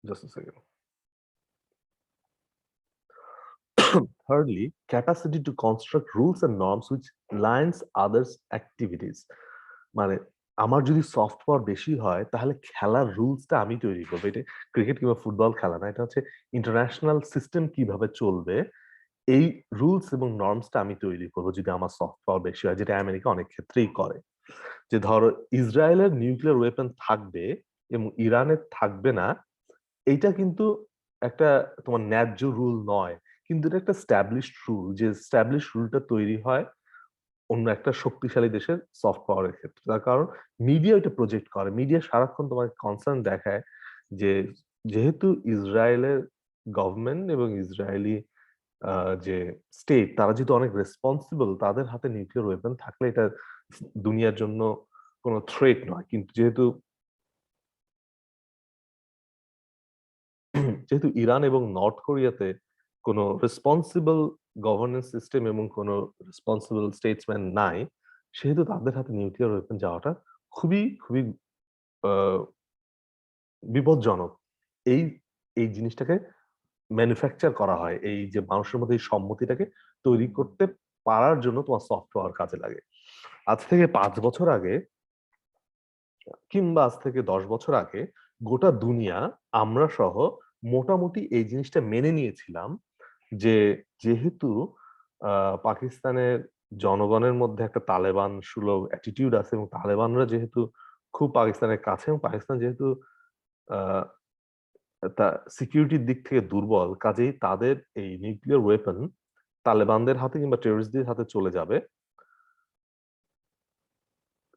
Just a second. Thirdly, capacity to construct rules and norms which lines others activities. মানে আমার যদি সফট পাওয়ার বেশি হয় তাহলে খেলার রুলসটা আমি তৈরি করবো। এটা ক্রিকেট কিংবা ফুটবল খেলা না, এটা হচ্ছে ইন্টারন্যাশনাল সিস্টেম কিভাবে চলবে, এই রুলস এবং নর্মসটা আমি তৈরি করবো যদি আমার সফট পাওয়ার বেশি হয়, যেটা আমেরিকা অনেক ক্ষেত্রেই করে। যে ধরো ইসরায়েলের নিউক্লিয়ার ওয়েপন থাকবে এবং ইরানের থাকবে না, এইটা কিন্তু একটা তোমার ন্যায্য রুল নয়, কিন্তু এটা একটা স্ট্যাবলিশড রুল, যে স্ট্যাবলিশড রুলটা তৈরি হয় অন্য একটা শক্তিশালী দেশের সফট পাওয়ারের ক্ষেত্রে। তার কারণ মিডিয়া এটা প্রজেক্ট করে, মিডিয়া সারাক্ষণ তোমাকে কনসার্ন দেখায় যে যেহেতু ইসরায়েলের গভর্নমেন্ট এবং ইসরায়েলি যে স্টেট, তারা যেহেতু অনেক রেসপন্সিবল, তাদের হাতে নিউক্লিয়ার ওয়েপন থাকলে এটা দুনিয়ার জন্য কোনো থ্রেট নয়। কিন্তু যেহেতু ইরান এবং নর্থ কোরিয়াতে কোনো রেসপন্সিবল গভর্নেন্স সিস্টেম এবং কোনো রেসপন্সিবল স্টেটসম্যান নাই, সেহেতু তাদের হাতে নিউক্লিয়ার ওয়েপন যাওয়াটা খুবই খুবই বিপজ্জনক। এই এই জিনিসটাকে ম্যানুফ্যাকচার করা হয়, এই যে মানুষের মধ্যে এই সম্মতিটাকে তৈরি করতে পারার জন্য তোমার সফট পাওয়ার কাজে লাগে। আজ থেকে 5 বছর আগে কিংবা আজ থেকে 10 বছর আগে গোটা দুনিয়া, আমরা সহ, মোটামুটি এই জিনিসটা মেনে নিয়েছিলাম যে যেহেতু পাকিস্তানের জনগণের মধ্যে একটা তালেবান সুলভ অ্যাটিটিউড আছে এবং তালেবানরা যেহেতু খুব পাকিস্তানের কাছে এবং পাকিস্তান যেহেতু আহ তা সিকিউরিটির দিক থেকে দুর্বল, কাজেই তাদের এই নিউক্লিয়ার ওয়েপন তালেবানদের হাতে কিংবা টেররিস্টদের হাতে চলে যাবে,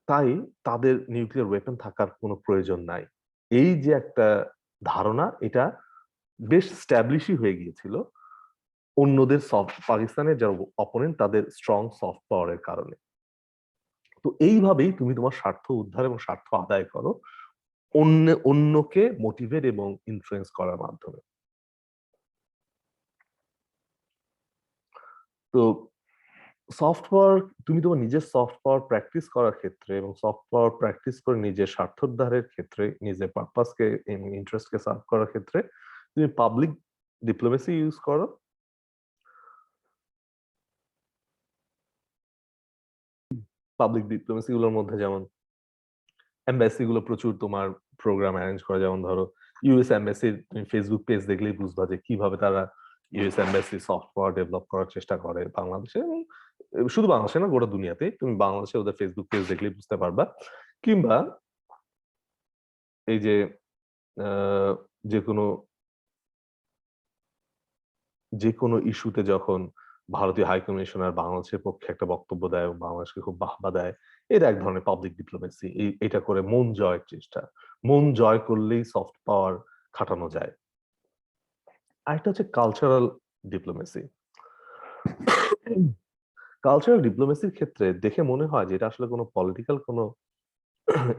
তাই তাদের নিউক্লিয়ার ওয়েপন থাকার কোনো প্রয়োজন নাই। এই যে একটা ধারণা, এটা বেশ স্ট্যাবলিশই হয়ে গিয়েছিল অন্যদের পাকিস্তানের যারা অপোনেন্ট তাদের স্ট্রং সফট পাওয়ারের কারণে। তো এইভাবেই তুমি তোমার স্বার্থ উদ্ধার এবং স্বার্থ আদায় করো অন্যকে মোটিভেট এবং ইনফ্লুয়েন্স করার মাধ্যমে। তো সফট পাওয়ার, তুমি তোমার নিজের সফট পাওয়ার প্র্যাকটিস করার ক্ষেত্রে এবং সফট পাওয়ার প্র্যাকটিস করে নিজের স্বার্থোদ্ধারের ক্ষেত্রে, নিজের পারপাসকে ইন্টারেস্টকে সার্ভ করার ক্ষেত্রে তুমি পাবলিক ডিপ্লোমেসি ইউজ করো। পাবলিক ডিপ্লোমেসি গুলোর মধ্যে যেমন এমবাসি গুলো প্রচুর তোমার প্রোগ্রাম অ্যারেঞ্জ করে, যেমন ধরো ইউএস এমবাসির তুমি ফেসবুক পেজ দেখলেই বুঝবা যে কিভাবে তারা US embassy soft power develop করার চেষ্টা করে বাংলাদেশে, এবং শুধু বাংলাদেশে না গোটা দুনিয়াতে। তুমি বাংলাদেশে ওদের ফেসবুক পেজ দেখলেই বুঝতে পারবা। কিংবা এই যে যে কোনো ইস্যুতে যখন ভারতীয় হাই কমিশনার বাংলাদেশের পক্ষে একটা বক্তব্য দেয় এবং বাংলাদেশকে খুব বাহবা দেয়, এটা এক ধরনের পাবলিক ডিপ্লোমেসি। এটা করে মন জয়ের চেষ্টা। মন জয় করলেই সফট পাওয়ার খাটানো যায়। আরেকটা হচ্ছে কালচারাল ডিপ্লোমেসি। কালচারাল ডিপ্লোমেসির ক্ষেত্রে দেখে মনে হয় যে এটা আসলে কোনো পলিটিক্যাল কোনো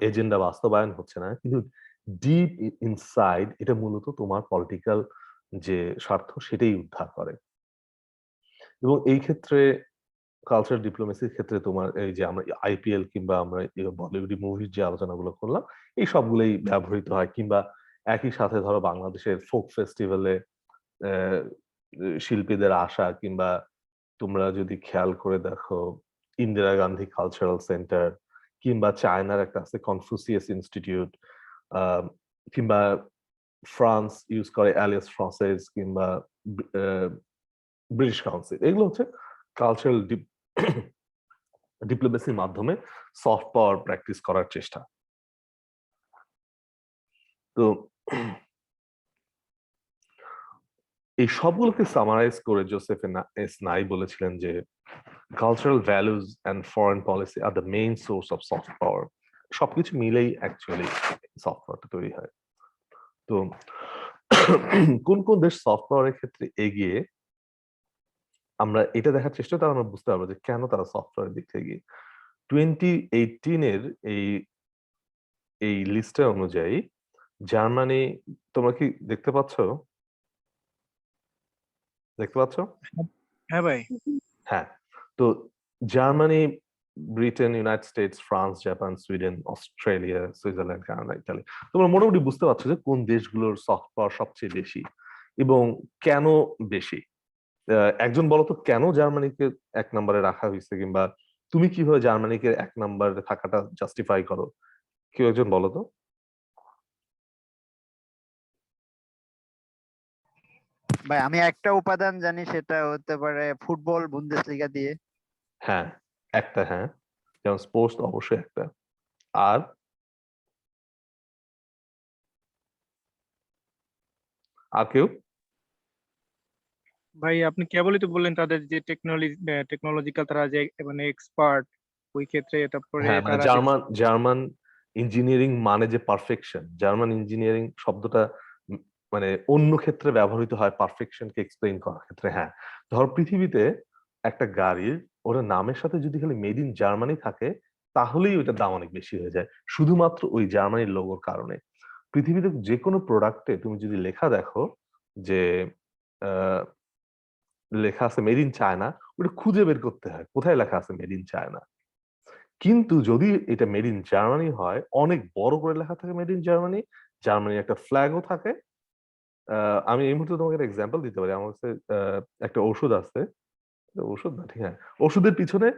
এজেন্ডা বাস্তবায়ন হচ্ছে না, কিন্তু ডিপ ইনসাইড এটা মূলত তোমার পলিটিক্যাল যে স্বার্থ সেটাই উদ্ধার করে। এবং এই ক্ষেত্রে কালচার ডিপ্লোমেসির ক্ষেত্রে তোমার এই যে আমরা আইপিএল কিংবা আমরা বলিউডি মুভির যে আলোচনাগুলো করলাম, এই সবগুলোই ব্যবহৃত হয়। কিংবা একই সাথে ধরো বাংলাদেশের ফোক ফেস্টিভ্যালে শিল্পীদের আসা, কিংবা তোমরা যদি খেয়াল করে দেখো ইন্দিরা গান্ধী কালচারাল সেন্টার, কিংবা চায়নার একটা আছে কনফুসিয়াস ইনস্টিটিউট, কিংবা ফ্রান্স ইউজ করে অ্যালিয়াস ফ্রান্সেস, কিংবা ব্রিটিশ কাউন্সিল। এগুলো হচ্ছে কালচারাল ডিপ্লোমেসির মাধ্যমে সফট পাওয়ার প্র্যাকটিস করার চেষ্টা। তো এই সবগুলোকে সামারাইজ করে জোসেফ এস নাই বলেছিলেন যে cultural values and foreign policy are the main source of soft power. সবকিছু মিলেই অ্যাকচুয়ালি সফট পাওয়ারটা তৈরি হয়। তো কোন কোন দেশ সফট পাওয়ারের ক্ষেত্রে এগিয়ে, আমরা এটা দেখার চেষ্টা করলে আমরা বুঝতে পারবো যে কেন তারা সফটওয়্যারের দিক থেকে এগিয়ে। 2018 এর এই লিস্টের অনুযায়ী জার্মানি, তোমরা কি দেখতে পাচ্ছ? হ্যাঁ ভাই। হ্যাঁ। তো Germany, Britain, United states, France, Japan, Sweden, Australia, Switzerland, Canada, Italy. তোমরা মোটামুটি বুঝতে পারছো যে কোন দেশগুলোর সফট পাওয়ার সবচেয়ে বেশি এবং কেন বেশি। একজন বলো তো কেন জার্মানিকে 1 নম্বরে রাখা হয়েছে, কিংবা তুমি কিভাবে জার্মানিকে 1 নম্বরে থাকাটা জাস্টিফাই করো? কেউ একজন বলো তো। ভাই আমি একটা উপাদান জানি, সেটা হতে পারে ফুটবল বুন্দেসলিগা দিয়ে। হ্যাঁ, একটা, হ্যাঁ, যেমন স্পোর্টস অবশ্যই একটা। আর কেউ? ভাই আপনি কেবলই তো বললেন তাদের যে টেকনোলজিক্যাল তারা যে মানে এক্সপার্ট ওই ক্ষেত্রে, তারপরে হ্যাঁ, মানে তারা জার্মান ইঞ্জিনিয়ারিং মানে যে পারফেকশন। জার্মান ইঞ্জিনিয়ারিং শব্দটা মানে অন্য ক্ষেত্রে ব্যবহৃত হয় পারফেকশনকে এক্সপ্লেইন করার ক্ষেত্রে। হ্যাঁ, ধর পৃথিবীতে একটা গাড়ির ওটা নামের সাথে যদি খালি মেড ইন জার্মানি থাকে, তাহলেই ওইটার দাম অনেক বেশি হয়ে যায়, শুধুমাত্র ওই জার্মানির লোগোর কারণে। পৃথিবীতে যে কোনো প্রোডাক্টে তুমি যদি লেখা দেখো যে লেখা আছে মেড ইন চায়না, ওটা খুঁজে বের করতে হয় কোথায় লেখা আছে মেড ইন চায়না। কিন্তু যদি এটা মেড ইন জার্মানি হয়, অনেক বড় করে লেখা থাকে মেড ইন জার্মানি, জার্মানির একটা ফ্ল্যাগও থাকে, আমি এই মুহূর্তে তোমাকে একটা এক্সাম্পল দিতে পারি। আমার কাছে একটা ওষুধ আছে, ওষুধ না ঠিক, হ্যাঁ, ওষুধের পিছনে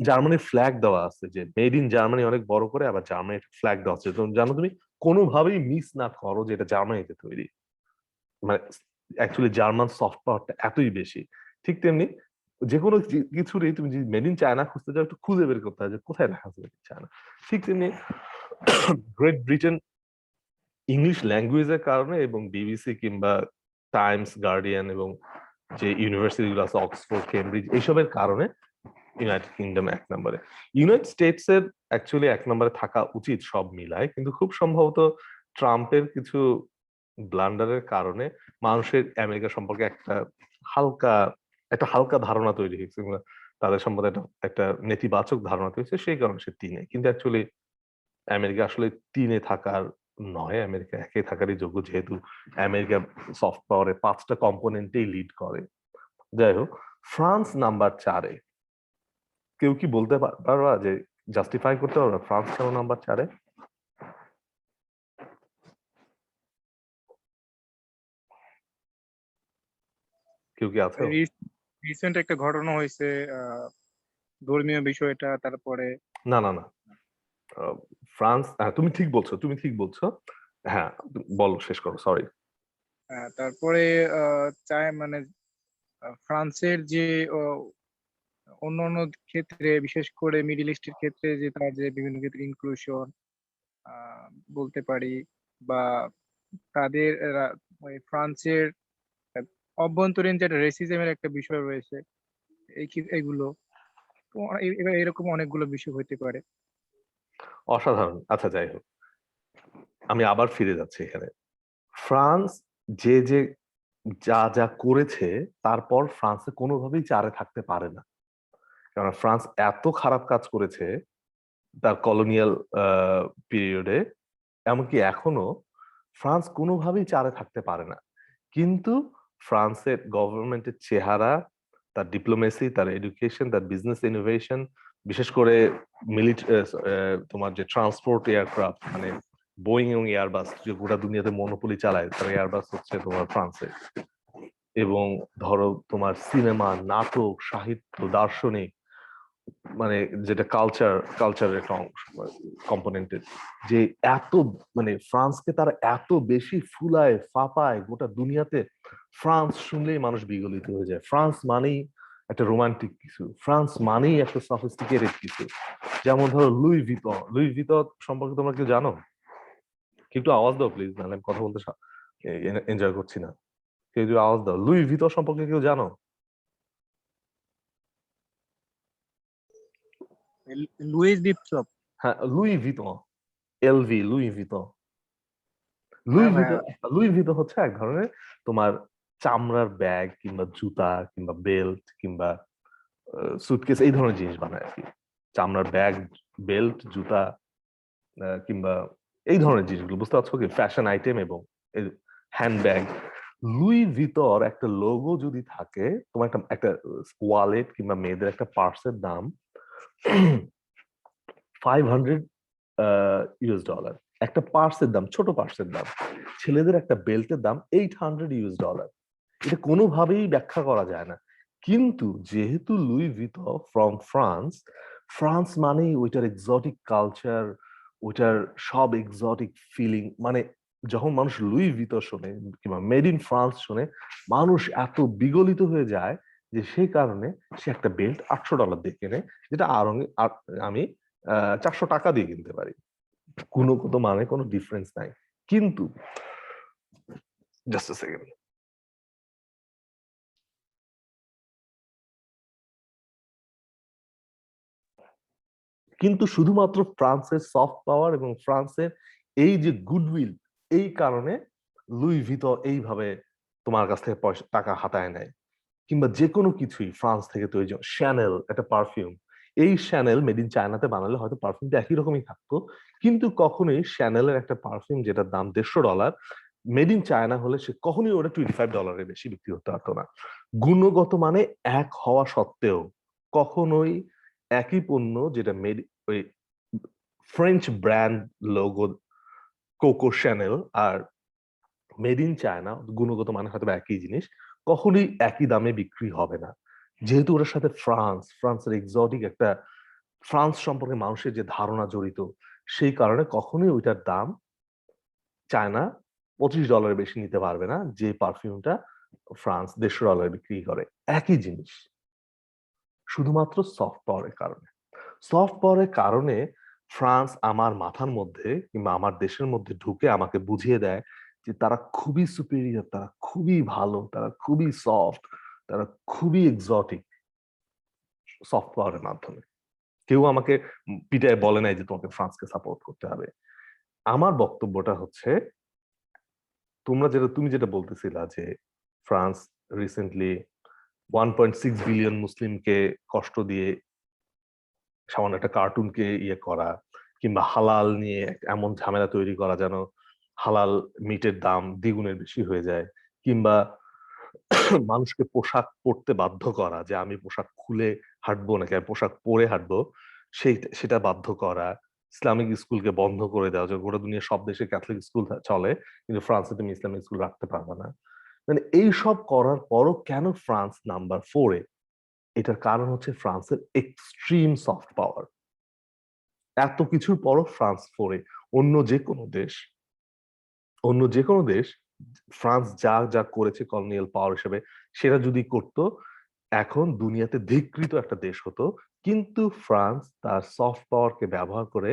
জার্মানির ফ্ল্যাগ দেওয়া আছে, যে মেড ইন জার্মানি অনেক বড় করে, আবার জার্মানির ফ্ল্যাগ দেওয়া আছে। তুমি জানো, তুমি কোনোভাবেই মিস না করো যে এটা জার্মানিতে তৈরি। মানে অ্যাকচুয়ালি জার্মান সফট পাওয়ারটা এতই বেশি। ঠিক তেমনি যে কোনো কিছুরই তুমি যদি মেড ইন চায়না খুঁজতে যাও, একটু খুঁজে বের করতে হয় যে কোথায় লেখা আছে মেড ইন চায়না। ঠিক তেমনি গ্রেট ব্রিটেন ইংলিশ ল্যাঙ্গুয়েজের কারণে এবং বিবিসি কিংবা টাইমস, গার্ডিয়ান এবং যে ইউনিভার্সিটি গুলো আছে অক্সফোর্ড, কেমব্রিজ, এইসবের কারণে ইউনাইটেড কিংডম 1 নম্বরে। ইউনাইটেড স্টেটস এর অ্যাকচুয়ালি 1 নম্বরে থাকা উচিত সব মিলায়, কিন্তু খুব সম্ভবত ট্রাম্পের কিছু ব্লান্ডারের কারণে মানুষের আমেরিকা সম্পর্কে একটা হালকা ধারণা তৈরি হয়েছে, তাদের সম্পর্কে একটা নেতিবাচক ধারণা তৈরি হয়েছে, সেই কারণে সে 3-এ। কিন্তু অ্যাকচুয়ালি আমেরিকা আসলে 3-এ থাকার নয়, আমেরিকা 1-এ থাকারই যোগ্য, যেহেতু আমেরিকা সফট পাওয়ারে 5টা কম্পোনেন্টেই লিড করে। যাই হোক, ফ্রান্স নাম্বার 4-এ। কেউ কি বলতে পারবা যে জাস্টিফাই করতে পারবা ফ্রান্স কেন নাম্বার 4-এ? কেউ কি আছে? রিসেন্ট একটা ঘটনা হয়েছে, ধর্মীয় বিষয়টা, তারপরে না না না, ফ্রান্স, তুমি ঠিক বলছো, তুমি ঠিক বলছো, হ্যাঁ, বলো, শেষ করো, সরি। তারপরে চায় মানে ফ্রান্সের যে অন্যান্য ক্ষেত্রে, বিশেষ করে মিডিল ইস্টের ক্ষেত্রে, যে তার যে বিভিন্ন ক্ষেত্রে ইনক্লুশন বলতে পারি, বা তাদের ওই ফ্রান্সের অভ্যন্তরীণ যে রেসিজমের একটা বিষয় রয়েছে, এইগুলো তো এবার এরকম অনেকগুলো বিষয় হতে পারে। অসাধারণ। আচ্ছা, যাই হোক, আমি আবার ফিরে যাচ্ছি এখানে। ফ্রান্স যে যে যা যা করেছে, তারপর ফ্রান্সে কোনোভাবেই 4-এ থাকতে পারে না, কারণ ফ্রান্স এত খারাপ কাজ করেছে তার কলোনিয়াল পিরিয়ডে, এমনকি এখনো ফ্রান্স কোনোভাবেই 4-এ থাকতে পারে না। কিন্তু ফ্রান্সের গভর্নমেন্টের চেহারা, তার ডিপ্লোমেসি, তার এডুকেশন, তার বিজনেস ইনোভেশন, বিশেষ করে তোমার যে ট্রান্সপোর্ট এয়ারক্রাফট, মানে বোয়িং এবং এয়ারবাস, যে গোটা দুনিয়াতে মনোপলি চালায়, তার এয়ারবাস হচ্ছে তোমার ফ্রান্সে। এবং ধরো তোমার সিনেমা, নাটক, সাহিত্য, দার্শনিক, মানে যেটা কালচারের একটা অংশ, কম্পোনেন্টের, যে এত মানে ফ্রান্সকে তারা এত বেশি ফুলায় ফাপায় গোটা দুনিয়াতে। ফ্রান্স শুনলেই মানুষ বিগলিত হয়ে যায়। ফ্রান্স মানেই একটা রোমান্টিক কিছু, ফ্রান্স মানেই একটা সফিস্টিকেটেড কিছু। যেমন ধরো লুই ভিতর সম্পর্কে তোমরা কেউ জানো? একটু আওয়াজ দাও প্লিজ, নাহলে আমি কথা বলতে এনজয় করছি না। কেউ যদি আওয়াজ দাও, লুই ভিতর সম্পর্কে কেউ জানো? লুইস বিপসপ। হ্যাঁ, লুই ভিতর, লুই ভিতর। হ্যাঁ ভাইয়া। লুই ভিতো হচ্ছে এক ধরনের তোমার চামড়ার ব্যাগ কিংবা জুতা কিংবা বেল্ট কিংবা সুটকেস, এই ধরনের জিনিস বানায় আর কি। চামড়ার ব্যাগ, বেল্ট, জুতা কিংবা এই ধরনের জিনিসগুলো, বুঝতে পারছো কি, ফ্যাশন আইটেম এবং হ্যান্ডব্যাগ। লুই ভিতর একটা লোগো যদি থাকে, তোমার একটা ওয়ালেট কিংবা মেয়েদের একটা পার্সের দাম $500। একটা পার্সের দাম, ছোট পার্সের দাম। ছেলেদের একটা বেল্টের দাম $800। এটা কোনোভাবেই ব্যাখ্যা করা যায় না। কিন্তু যেহেতু লুই ভিতো ফ্রম ফ্রান্স, ফ্রান্স মানেই ওইটার এক্সোটিক কালচার, ওইটার সব এক্সোটিক ফিলিং। মানে যখন মানুষ লুই ভিতো শোনে কিংবা মেড ইন ফ্রান্স শোনে, মানুষ এত বিগলিত হয়ে যায় যে সেই কারণে সে একটা বেল্ট $800 দিয়ে কেনে, যেটা আমি $400 দিয়ে কিনতে পারি। গুণগত মানে কোনো ডিফারেন্স নাই। কিন্তু জাস্ট আ সেকেন্ড, কিন্তু শুধুমাত্র ফ্রান্সের সফট পাওয়ার এবং ফ্রান্সের এই যে গুডউইল, এই কারণে লুই ভিতো এইভাবে তোমার কাছ থেকে টাকা হাতায় নেয়। কিংবা যে কোনো কিছুই ফ্রান্স থেকে তৈরি, শ্যানেল একটা পারফিউম, এই শ্যানেল মেড ইন চায়নাতে বানালে হয়তো পারফিউমটা একই রকমই থাকতো, কিন্তু কখনোই শ্যানেলের একটা পারফিউম যেটার দাম $150, মেড ইন চায়না হলে সে কখনোই ওটা $25 বেশি বিক্রি হতে পারতো না। গুণগত মানে এক হওয়া সত্ত্বেও কখনোই একই পণ্য, যেটা ওই French brand logo Coco Chanel আর মেড ইন চায়না, গুণগত মানে হয়তো একই জিনিস, কখনোই একই দামে বিক্রি হবে না। যেহেতু ওটার সাথে ফ্রান্সের এক্সোটিক একটা, ফ্রান্স সম্পর্কে মানুষের যে ধারণা জড়িত, সেই কারণে কখনোই ওইটার দাম চায়না $25 বেশি নিতে পারবে না, যে পারফিউমটা ফ্রান্স $150 বিক্রি করে। একই জিনিস, শুধুমাত্র সফট পাওয়ারের কারণে। সফট পাওয়ারের কারণে ফ্রান্স আমার মাথার মধ্যে কিংবা আমার দেশের মধ্যে ঢুকে আমাকে বুঝিয়ে দেয় যে তারা খুবই সুপিরিয়র, তারা খুবই ভালো, তারা খুবই সফট, তারা খুবই এক্সোটিক সফট পাওয়ারের মাধ্যমে। কেউ আমাকে পিটায় বলে নাই যে তোমাকে ফ্রান্সকে সাপোর্ট করতে হবে। আমার বক্তব্যটা হচ্ছে, তুমি যেটা বলতেছিলা যে ফ্রান্স রিসেন্টলি 1.6 বিলিয়ন মুসলিমকে কষ্ট দিয়ে সামান্য একটা কার্টুনকে ইয়ে করা, কিংবা হালাল নিয়ে এমন ঝামেলা তৈরি করা যেন হালাল মিটের দাম দ্বিগুণের বেশি হয়ে যায়, কিংবা মানুষকে পোশাক পরতে বাধ্য করা, যে আমি পোশাক খুলে হাঁটবো নাকি আমি পোশাক পরে হাঁটবো সেটা বাধ্য করা, ইসলামিক স্কুলকে বন্ধ করে দেওয়া, যে গোটা দুনিয়া সব দেশে ক্যাথলিক স্কুল চলে কিন্তু ফ্রান্সে তুমি ইসলামিক স্কুল রাখতে পারবে না। মানে এইসব করার পরও কেন ফ্রান্স নাম্বার 4-এ? এটার কারণ হচ্ছে ফ্রান্সের এক্সট্রিম সফট পাওয়ার। এত কিছুর পরও ফ্রান্স 4-এ। অন্য যে কোনো দেশ ফ্রান্স যা যা করেছে কলোনিয়াল পাওয়ার হিসেবে, সেটা যদি করত, এখন দুনিয়াতে ধিকৃত একটা দেশ হতো। কিন্তু ফ্রান্স তার সফট পাওয়ারকে ব্যবহার করে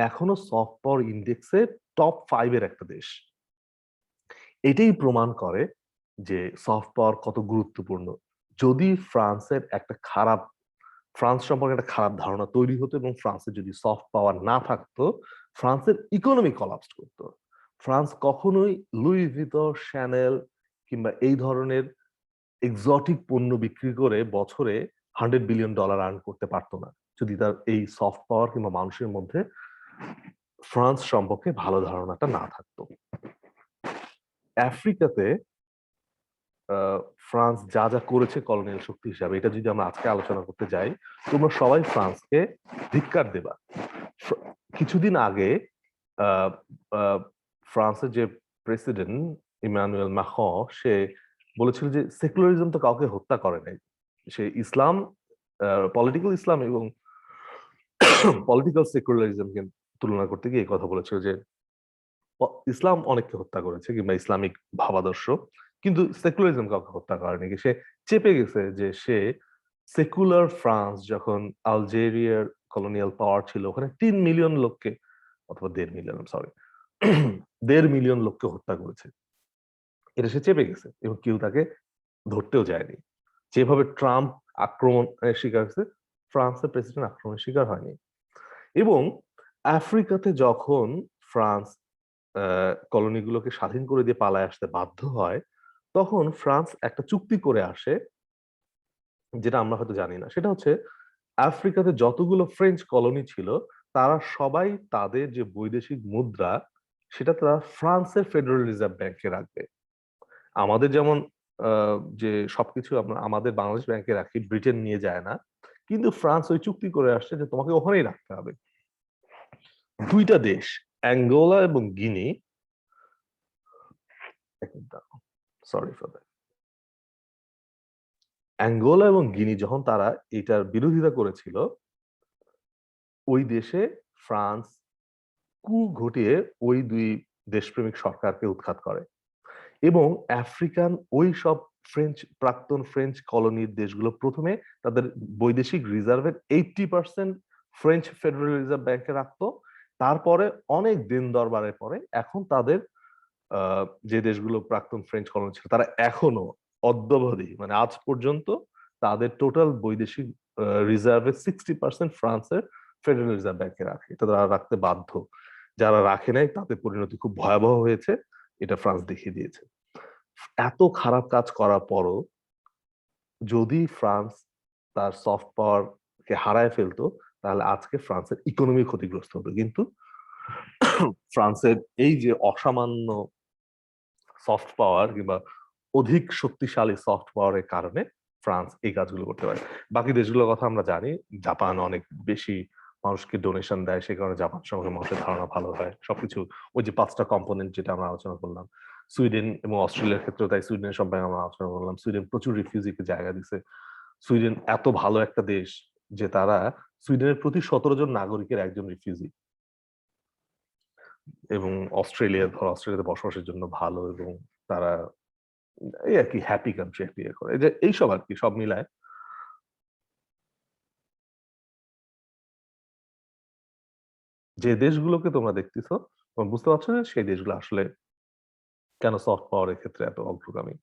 এখনো সফট পাওয়ার ইন্ডেক্সে টপ 5-এর একটা দেশ। এটাই প্রমাণ করে যে সফট পাওয়ার কত গুরুত্বপূর্ণ। যদি ফ্রান্স সম্পর্কে একটা খারাপ ধারণা তৈরি হতো এবং ফ্রান্সের যদি সফট পাওয়ার না থাকতো, ফ্রান্সের ইকোনমি কলাপস করতো। ফ্রান্স কখনোই লুই ভিতর, শ্যানেল কিংবা এই ধরনের এক্সোটিক পণ্য বিক্রি করে বছরে $100 বিলিয়ন আর্ন করতে পারতো না, যদি তার এই সফট পাওয়ার কিংবা মানুষের মধ্যে ফ্রান্স সম্পর্কে ভালো ধারণাটা না থাকতো। আফ্রিকাতে ফ্রান্স যা যা করেছে কলোনিয়াল শক্তি হিসাবে, এটা যদি আমরা আজকে আলোচনা করতে যাই, তোমরা সবাই ফ্রান্সকে ধিক্কার দেবা। কিছুদিন আগে ফ্রান্সের যে প্রেসিডেন্ট ইমানুয়েল ম্যাক্রন, সে বলেছিল যে সেকুলারিজম তো কাউকে হত্যা করে নাই। সে পলিটিক্যাল ইসলাম এবং পলিটিক্যাল সেকুলারিজমকে তুলনা করতে গিয়ে এই কথা বলেছিল যে ইসলাম অনেককে হত্যা করেছে কিংবা ইসলামিক ভাবাদর্শ, কিন্তু সেকুলারিজম কাউকে হত্যা করেনি। সে চেপে গেছে যে সে সেকুলার ফ্রান্স যখন আলজেরিয়ার কলোনিয়াল পাওয়ার ছিল, ওখানে 3 মিলিয়ন লোককে, অথবা 1.5 মিলিয়ন, সরি 1.5 মিলিয়ন লোককে হত্যা করেছে। এটা সে চেপে গেছে এবং কেউ তাকে ধরতেও যায়নি। যেভাবে ট্রাম্প আক্রমণের শিকার হয়েছে, ফ্রান্সের প্রেসিডেন্ট আক্রমণের শিকার হয়নি। এবং আফ্রিকাতে যখন ফ্রান্স কলোনিগুলোকে স্বাধীন করে দিয়ে পালায় আসতে বাধ্য হয়, তখন ফ্রান্স একটা চুক্তি করে আসে, যেটা আমরা হয়তো জানি না। সেটা হচ্ছে আফ্রিকাতে যতগুলো ফ্রেঞ্চ কলোনি ছিল, তারা সবাই তাদের যে বৈদেশিক মুদ্রা, সেটা তারা ফ্রান্সের ফেডারেল রিজার্ভ ব্যাংকে রাখবে। আমাদের যেমন যে সবকিছু আমরা আমাদের বাংলাদেশ ব্যাংকে রাখি, ব্রিটেন নিয়ে যায় না, কিন্তু ফ্রান্স ওই চুক্তি করে আসছে যে তোমাকে ওখানেই রাখতে হবে। দুইটা দেশ, অ্যাঙ্গোলা এবং গিনি, সরি ফর দ্যাট, অ্যাঙ্গোলা এবং গিনি যখন তারা এটার বিরোধিতা করেছিল, ওই দেশে ফ্রান্স কু ঘটিয়ে ওই দুই দেশপ্রেমিক সরকারকে উৎখাত করে এবং আফ্রিকান ওই সব প্রাক্তন ফ্রেঞ্চ কলোনির দেশগুলো প্রথমে তাদের বৈদেশিক রিজার্ভের 80% ফ্রেঞ্চ ফেডারেল রিজার্ভ ব্যাংকে রাখতো। তারপরে অনেক দিন দরবারের পরে এখন তাদের যে দেশগুলো প্রাক্তন ফ্রেঞ্চ কলোনি ছিল, তারা এখনো অদ্যাবধি, মানে আজ পর্যন্ত তাদের টোটাল বৈদেশিক রিজার্ভের 60% ফ্রান্সের ফেডারেল রিজার্ভ ব্যাংকে রাখে। এটা তারা রাখতে বাধ্য। যারা রাখে নাই তাদের পরিণতি খুব ভয়াবহ হয়েছে, এটা ফ্রান্স দেখিয়ে দিয়েছে। এত খারাপ কাজ করার পরও যদি ফ্রান্স তার সফট পাওয়ার কে হারায় ফেলতো, তাহলে আজকে ফ্রান্সের ইকোনমি ক্ষতিগ্রস্ত হতো। কিন্তু ফ্রান্সের এই যে অসামান্য সফট পাওয়ার কিংবা অধিক শক্তিশালী সফট পাওয়ারের কারণে ফ্রান্স এই কাজগুলো করতে পারে। বাকি দেশগুলোর কথা আমরা জানি, জাপান অনেক বেশি মানুষকে ডোনেশন দেয়, সে কারণে জাপান সম্পর্কে মানুষের ধারণা ভালো হয়। সবকিছু ওই যে 5টা কম্পোনেন্ট যেটা আমরা আলোচনা করলাম, সুইডেন এবং অস্ট্রেলিয়ার ক্ষেত্রেও তাই। সুইডেনের সম্পর্কে আমরা আলোচনা করলাম। সুইডেন প্রচুর রিফিউজিকে জায়গা দিছে। সুইডেন এত ভালো একটা দেশ যে তারা সুইডেনের প্রতি 17 জন নাগরিকের একজন রিফিউজি। এবং অস্ট্রেলিয়াতে বসবাসের জন্য ভালো, এবং তারা এই আর কি হ্যাপি কান্ট্রি একটা ইয়ে করে। এই যে এইসব আর কি সব মিলায় যে দেশগুলোকে তোমরা দেখতেছো, তোমরা বুঝতে পারছো যে সেই দেশগুলো আসলে কেন সফট পাওয়ারের ক্ষেত্রে এত অগ্রগামী।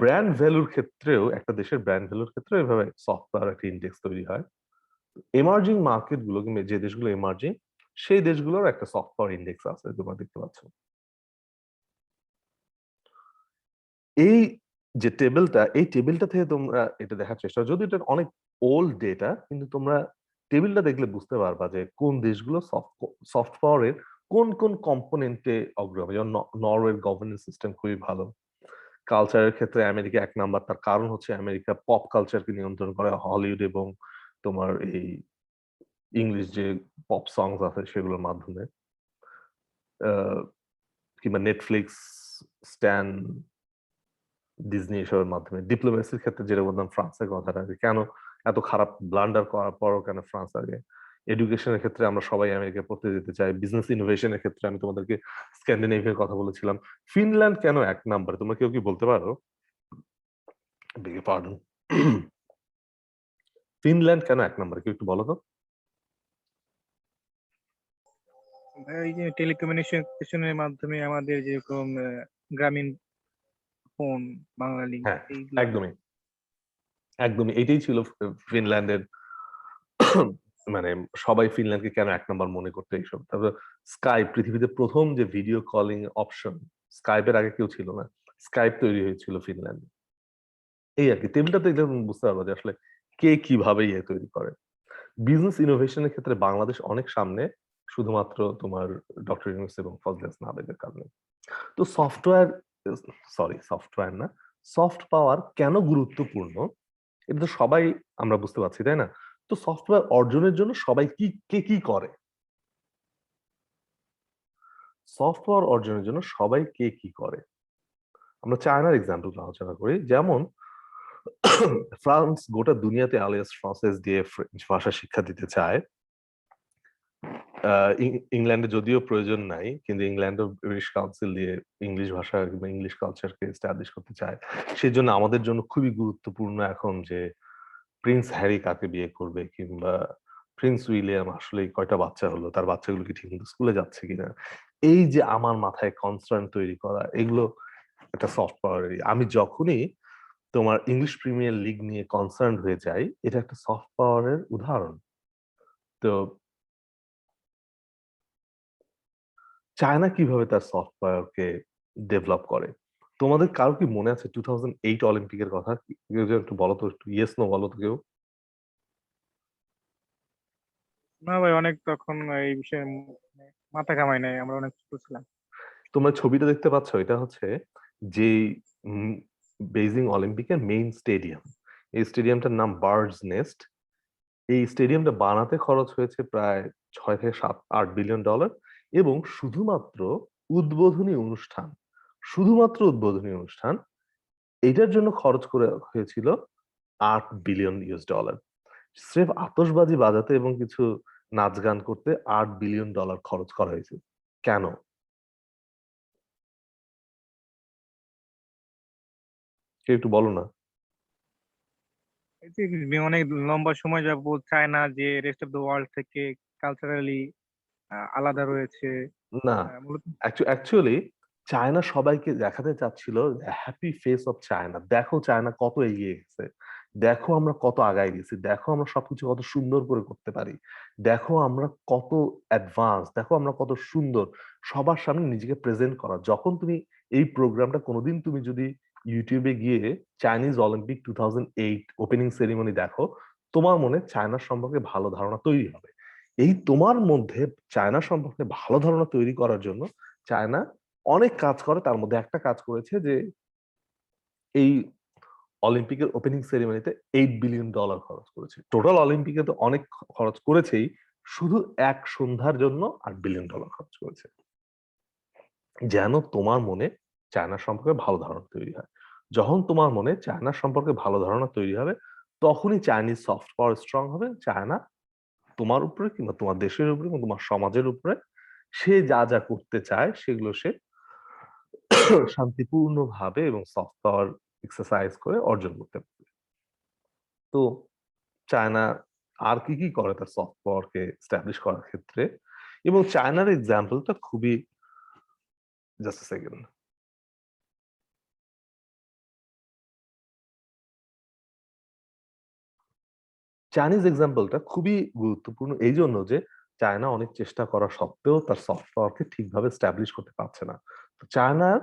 ব্র্যান্ড ভ্যালুর ক্ষেত্রেও একটা দেশের ব্র্যান্ড ভ্যালুর ক্ষেত্রে এভাবে সফট পাওয়ার একটা ইন্ডেক্স তৈরি হয়। এমার্জিং মার্কেট গুলো কিংবা যে দেশগুলো এমার্জিং, সেই দেশগুলোর একটা সফট পাওয়ার ইন্ডেক্স আছে, তোমরা দেখতে পাচ্ছ। এই যে টেবিলটা, এই টেবিলটা থেকে তোমরা এটা দেখার চেষ্টা করো। যদি এটা অনেক ওল্ড ডেটা, কিন্তু তোমরা টেবিলটা দেখলে বুঝতে পারবা যে কোন দেশগুলো সফট পাওয়ারের কোন কোন কম্পোনেন্টে অগ্রগামী। যেমন নরওয়ের গভর্নেন্স সিস্টেম খুবই ভালো। কালচারের ক্ষেত্রে আমেরিকা 1 নাম্বার। তার কারণ হচ্ছে আমেরিকা পপ কালচারকে নিয়ন্ত্রণ করে, হলিউড এবং তোমার এই ইংলিশ যে পপ সংস আছে সেগুলোর মাধ্যমে, কিংবা নেটফ্লিক্স, স্ট্যান, ডিজনি এসবের মাধ্যমে। ডিপ্লোমেসির ক্ষেত্রে যেটা বললাম ফ্রান্সের কথাটা, যে কেন এত খারাপ ব্লান্ডার করার পরও কেন ফ্রান্স আগে। এডুকেশনের ক্ষেত্রে আমরা সবাই আমেরিকা পড়তে যেতে চাই। বিজনেস ইনোভেশনের ক্ষেত্রে আমি তোমাদেরকে স্ক্যান্ডিনেভিয়ার কথা বলেছিলাম। ফিনল্যান্ড কেন 1 নাম্বার, তোমরা কেউ কি বলতে পারো? পার্ডন, ফিনল্যান্ড কেন 1 নাম্বার, কেউ একটু বলো তো। এই যে টেলিকমিউনিকেশনের মাধ্যমে আমাদের যেরকম গ্রামীণ ফোন, বাঙালি হ্যাঁ, এইগুলো। একদমই একদমই এটাই ছিল ফিনল্যান্ডের মানে সবাই ফিনল্যান্ডকে কেন 1 নাম্বার মনে করতে এইসব। তারপর স্কাইপ, পৃথিবীতে প্রথম যে ভিডিও কলিং অপশন, স্কাইপের আগে কেউ ছিল না। স্কাইপ তৈরি হয়েছিল ফিনল্যান্ডে। এই আর কি টেবিলটা দেখলে তুমি বুঝতে পারবে যে আসলে কে কিভাবে ইয়ে তৈরি করে। বিজনেস ইনোভেশনের ক্ষেত্রে বাংলাদেশ অনেক সামনে, শুধুমাত্র তোমার ডক্টর ইউনূস এবং ফজলে হাসান আবেদের কারণে। তো সফটওয়্যার না, সফট পাওয়ার কেন গুরুত্বপূর্ণ এটা তো সবাই আমরা বুঝতে পারছি, তাই না? তো সফটওয়্যার অর্জনের জন্য সবাই কি করে? সফটওয়্যার অর্জনের জন্য সবাই কি করে? আমরা চায়নার এক্সাম্পল আলোচনা করি। যেমন ফ্রান্স গোটা দুনিয়াতে আলিয়াস ফ্রান্সেস দিয়ে ফ্রেঞ্চ ভাষা শিক্ষা দিতে চায়। ইংল্যান্ডে যদিও প্রয়োজন নাই, কিন্তু ইংল্যান্ডও ব্রিটিশ কাউন্সিল দিয়ে ইংলিশ ভাষা কিংবা ইংলিশ কালচারকে এস্টাবলিশ করতে চায়। সেই জন্য আমাদের জন্য খুবই গুরুত্বপূর্ণ এখন যে প্রিন্স হ্যারি কাকে বিয়ে করবে, কিংবা প্রিন্স উইলিয়াম আসলে কয়টা বাচ্চা হলো, তার বাচ্চাগুলো কি ঠিকমতো স্কুলে যাচ্ছে কিনা। এই যে আমার মাথায় কনসার্ন তৈরি করা, এগুলো একটা সফট পাওয়ারেরই। আমি যখনই তোমার ইংলিশ প্রিমিয়ার লিগ নিয়ে কনসার্ন হয়ে যাই, এটা একটা সফট পাওয়ারের উদাহরণ। তো চায়না কিভাবে তার সফট পাওয়ারকে ডেভেলপ করে? তোমাদের কারো কি মনে আছে 2008 অলিম্পিকের কথা? কেউ যে একটু বলো তো, একটু ইয়েস নো বলো তো কেউ। না ভাই, অনেক তখন এই বিষয়ে মাথা কামাই নাই, আমরা অনেক ছোট ছিলাম। তোমরা ছবিটা দেখতে পাচ্ছ, এটা হচ্ছে যে বেইজিং অলিম্পিকের মেইন স্টেডিয়াম। এই স্টেডিয়ামটার নাম বার্ডস নেস্ট। এই স্টেডিয়ামটা বানাতে খরচ হয়েছে প্রায় 6 থেকে 8 বিলিয়ন ডলার, এবং শুধুমাত্র উদ্বোধনী অনুষ্ঠান এটার জন্য খরচ করে হয়েছিল 8 বিলিয়ন ইউএস ডলার। স্রেফ আতশবাজি বাজাতে এবং কিছু নাচ গান করতে 8 বিলিয়ন ডলার খরচ করা হয়েছে। কেন? কেউ একটু বলো না। এই যে অনেক লম্বা সময় যাবত চায়না যে রেস্ট অফ দ্য ওয়ার্ল্ড থেকে কালচারালি আলাদা রয়েছে। না, মূলত অ্যাকচুয়ালি চায়না সবাইকে দেখাতে চাচ্ছিল হ্যাপি ফেস অফ চায়না। দেখো চায়না কত এগিয়ে গেছে, দেখো আমরা কত আগায় গেছি, দেখো আমরা সবকিছু কত সুন্দর করে করতে পারি, দেখো আমরা কত অ্যাডভান্স, দেখো আমরা কত সুন্দর। সবার সামনে নিজেকে প্রেজেন্ট করা। যখন তুমি এই প্রোগ্রামটা কোনোদিন তুমি যদি ইউটিউবে গিয়ে চাইনিজ অলিম্পিক 2008 ওপেনিং সেরিমনি দেখো, তোমার মনে চায়নার সম্পর্কে ভালো ধারণা তৈরি হবে। এই তোমার মধ্যে চায়না সম্পর্কে ভালো ধারণা তৈরি করার জন্য চায়না অনেক কাজ করে। তার মধ্যে একটা কাজ করেছে যে এই অলিম্পিকের ওপেনিং সেরিমনিতে 8 বিলিয়ন ডলার খরচ করেছে। টোটাল অলিম্পিকে তো অনেক খরচ করেছেই, শুধু এক সন্ধ্যার জন্য 8 বিলিয়ন ডলার খরচ করেছে। যেন তোমার মনে চায়নার সম্পর্কে ভালো ধারণা তৈরি হয়। যখন তোমার মনে চায়নার সম্পর্কে ভালো ধারণা তৈরি হবে, তখনই চাইনিজ সফট পাওয়ার স্ট্রং হবে। চায়না তোমার উপরে কিংবা তোমার দেশের উপরে কিংবা তোমার সমাজের উপরে সে যা যা করতে চায় সেগুলো সে শান্তিপূর্ণভাবে এবং সফট পাওয়ার এক্সারসাইজ করে অর্জন করতে পারবে। তো চায়না আর কি কি করে তার সফট পাওয়ারকে এস্টাবলিশ করার ক্ষেত্রে, এবং চায়নার এক্সাম্পলটা খুবই, জাস্ট সেকেন্ড, চাইনিজ এক্সাম্পলটা খুবই গুরুত্বপূর্ণ এই জন্য যে চায়না অনেক চেষ্টা করা সত্ত্বেও তার সফট পাওয়ারকে ঠিকভাবে এস্টাবলিশ করতে পারছে না। তো চায়নার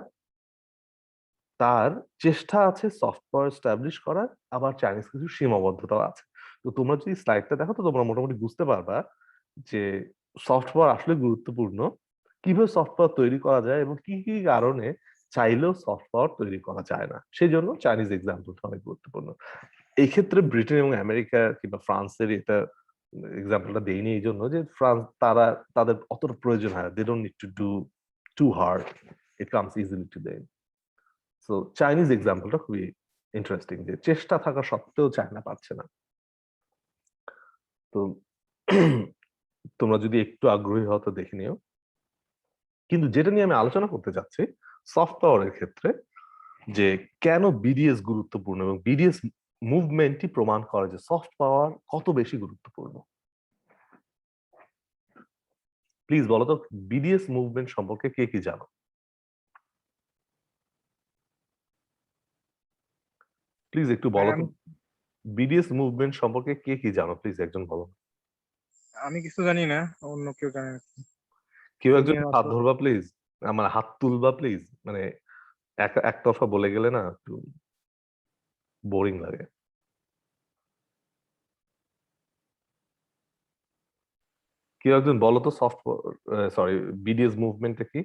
তার চেষ্টা আছে সফট পাওয়ার এস্টাবলিশ করার, আবার চাইনিজ কিছু সীমাবদ্ধতাও আছে। তো তোমরা যদি স্লাইডটা দেখো তো তোমরা মোটামুটি বুঝতে পারবা যে সফট পাওয়ার আসলে গুরুত্বপূর্ণ, কিভাবে সফট পাওয়ার তৈরি করা যায় এবং কি কি কারণে চাইলেও সফট পাওয়ার তৈরি করা যায় না, সেই জন্য চাইনিজ এক্সাম্পলটা অনেক গুরুত্বপূর্ণ। এই ক্ষেত্রে ব্রিটেন এবং আমেরিকা কিংবা ফ্রান্সের এটা এক্সাম্পলটা দেইনি এই জন্য যে ফ্রান্স তাদের অতটা প্রয়োজন হয়, they don't need to do too hard, it comes easily to them. So Chinese এক্সাম্পলটা খুবই ইন্টারেস্টিং যে চেষ্টা থাকা সত্ত্বেও চায়না পাচ্ছে না। তো তোমরা যদি একটু আগ্রহী হও তো দেখে নিও। কিন্তু যেটা নিয়ে আমি আলোচনা করতে যাচ্ছি সফট পাওয়ারের ক্ষেত্রে, যে কেন বিডিএস গুরুত্বপূর্ণ এবং বিডিএস মুভমেন্টই প্রমাণ করে যে সফট পাওয়ার কত বেশি গুরুত্বপূর্ণ। প্লিজ বলো তো বিডিএস মুভমেন্ট সম্পর্কে কে কি জানো? প্লিজ একটু বলো তো বিডিএস মুভমেন্ট সম্পর্কে কে কি জানো, প্লিজ একজন বলো। আমি কিছু জানি না, অন্য কেউ জানে না। কেউ একজন হাত ধরবা প্লিজ, আমার হাত তুলবা প্লিজ, মানে একতরফা বলে গেলে না একটু বোরিং লাগে। কেউ একজন বলো তো সফট সরি বিডিএস মুভমেন্টটা কি?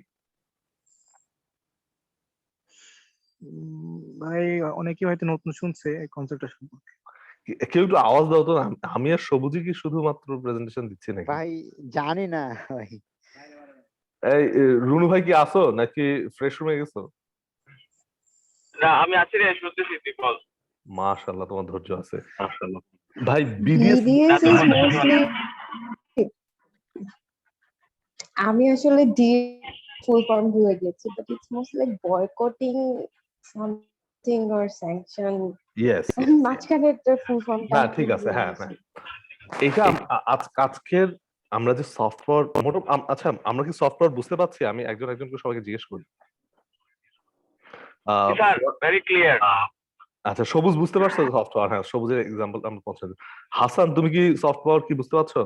ভাই অনেকেই হয়তো নতুন শুনছে এই কনসেপ্টটা সম্পর্কে। কেউ একটু আওয়াজ দাও তো। আমি আর সবুজই কি শুধুমাত্র প্রেজেন্টেশন দিচ্ছি নাকি? ভাই জানি না ভাই। এই রুনু ভাই কি আসো নাকি ফ্রেশ রুমে গেছো? না আমি আছি রে, শুনতেছি, তুই বল। মাশাআল্লাহ তোমার ধৈর্য আছে। মাশাআল্লাহ। ভাই বিডিএস BDS is mostly আমি আসলে ডি ফুল ফর্ম ভুলে গেছি, but it's mostly like boycotting something or sanction. Yes মাঝখানে একটা ফুল ফর্ম না ঠিক আছে, হ্যাঁ হ্যাঁ এটা আজকের আমরা যে সফটওয়্যার আচ্ছা আমরা কি সফটওয়্যার বুঝতে পারছি? আমি একজন একজনকে সবাইকে জিজ্ঞেস করি। Sir very clear. আচ্ছা সবুজ বুঝতে পারছো সফটওয়্যার? হ্যাঁ সবুজের এক্সাম্পল আমরা পৌঁছে। হাসান তুমি কি সফটওয়্যার কি বুঝতে পারছো?